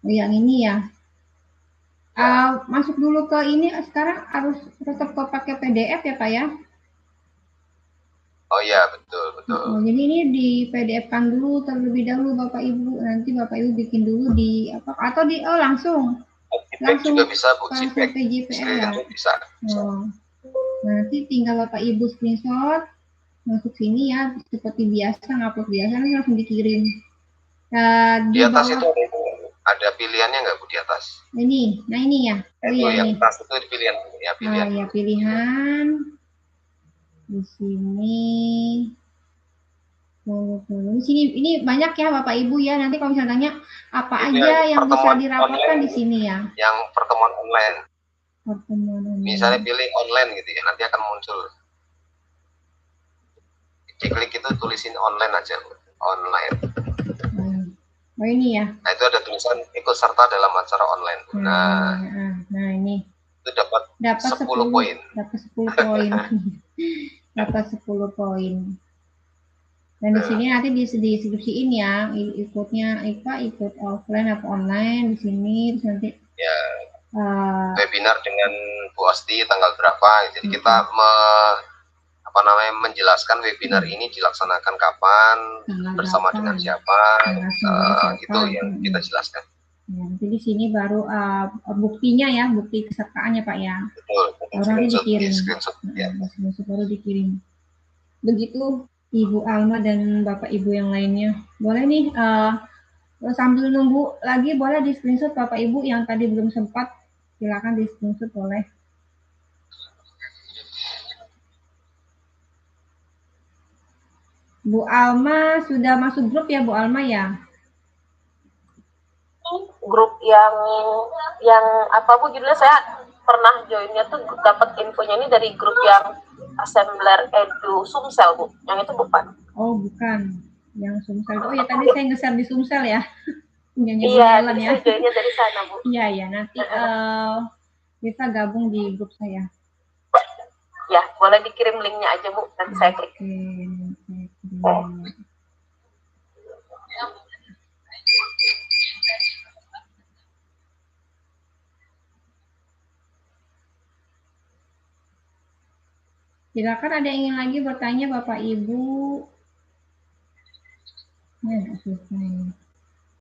Yang ini ya. Masuk dulu ke ini, sekarang harus tetap pakai PDF ya Pak ya? Oh iya, betul. Jadi ini di PDF-kan dulu terlebih dahulu Bapak Ibu. Nanti Bapak Ibu bikin dulu di apa, atau langsung juga bisa Bu, PJPL ya. Bisa. Nanti tinggal Bapak Ibu screenshot, masuk sini ya, seperti biasa, ngupload biasa, nanti langsung dikirim. Di atas itu ada pilihannya nggak Bu, di atas? Ini, nah ini ya. Yang atas itu pilihan ya, pilihan. Ya pilihan. Di sini ini banyak ya Bapak Ibu ya. Nanti kalau misalnya tanya apa aja yang bisa diraportkan di sini ya. Yang pertemuan online. Misalnya pilih online gitu ya, nanti akan muncul. Diklik itu tulisin online aja, online. Oh ini ya. Nah itu ada tulisan ikut serta dalam acara online. Nah ini. Itu dapat 10 poin. Dapat 10 poin. Dapat 10 poin. Dan di sini nanti deskripsiin ya, ikutnya ikut offline atau online di sini, terus nanti ya webinar dengan Bu Osti tanggal berapa. Jadi kita menjelaskan webinar ini dilaksanakan kapan, bersama dengan siapa, itu yang kita jelaskan. Ya, nanti di sini baru buktinya ya, bukti kesertaannya Pak ya. Betul. Baru dikirim. Baru dikirim. Begitu Ibu Alma dan Bapak Ibu yang lainnya. Boleh nih sambil nunggu lagi, boleh di screenshot Bapak Ibu yang tadi belum sempat, silakan di screenshot boleh. Bu Alma sudah masuk grup ya Bu Alma ya? Grup yang apa Bu judulnya, saya pernah joinnya tuh dapat infonya ini dari grup yang Assembler Edu Sumsel, Bu. Yang itu bukan? Oh, bukan. Yang Sumsel. Oh ya, tadi saya nge-share di Sumsel ya. Iya, jadi saya joinnya dari sana, Bu. Iya, ya. Nanti bisa gabung di grup saya. Ya, boleh dikirim linknya aja, Bu. Nanti saya klik. Silakan, ada yang ingin lagi bertanya Bapak Ibu? Ya, nggak selesai.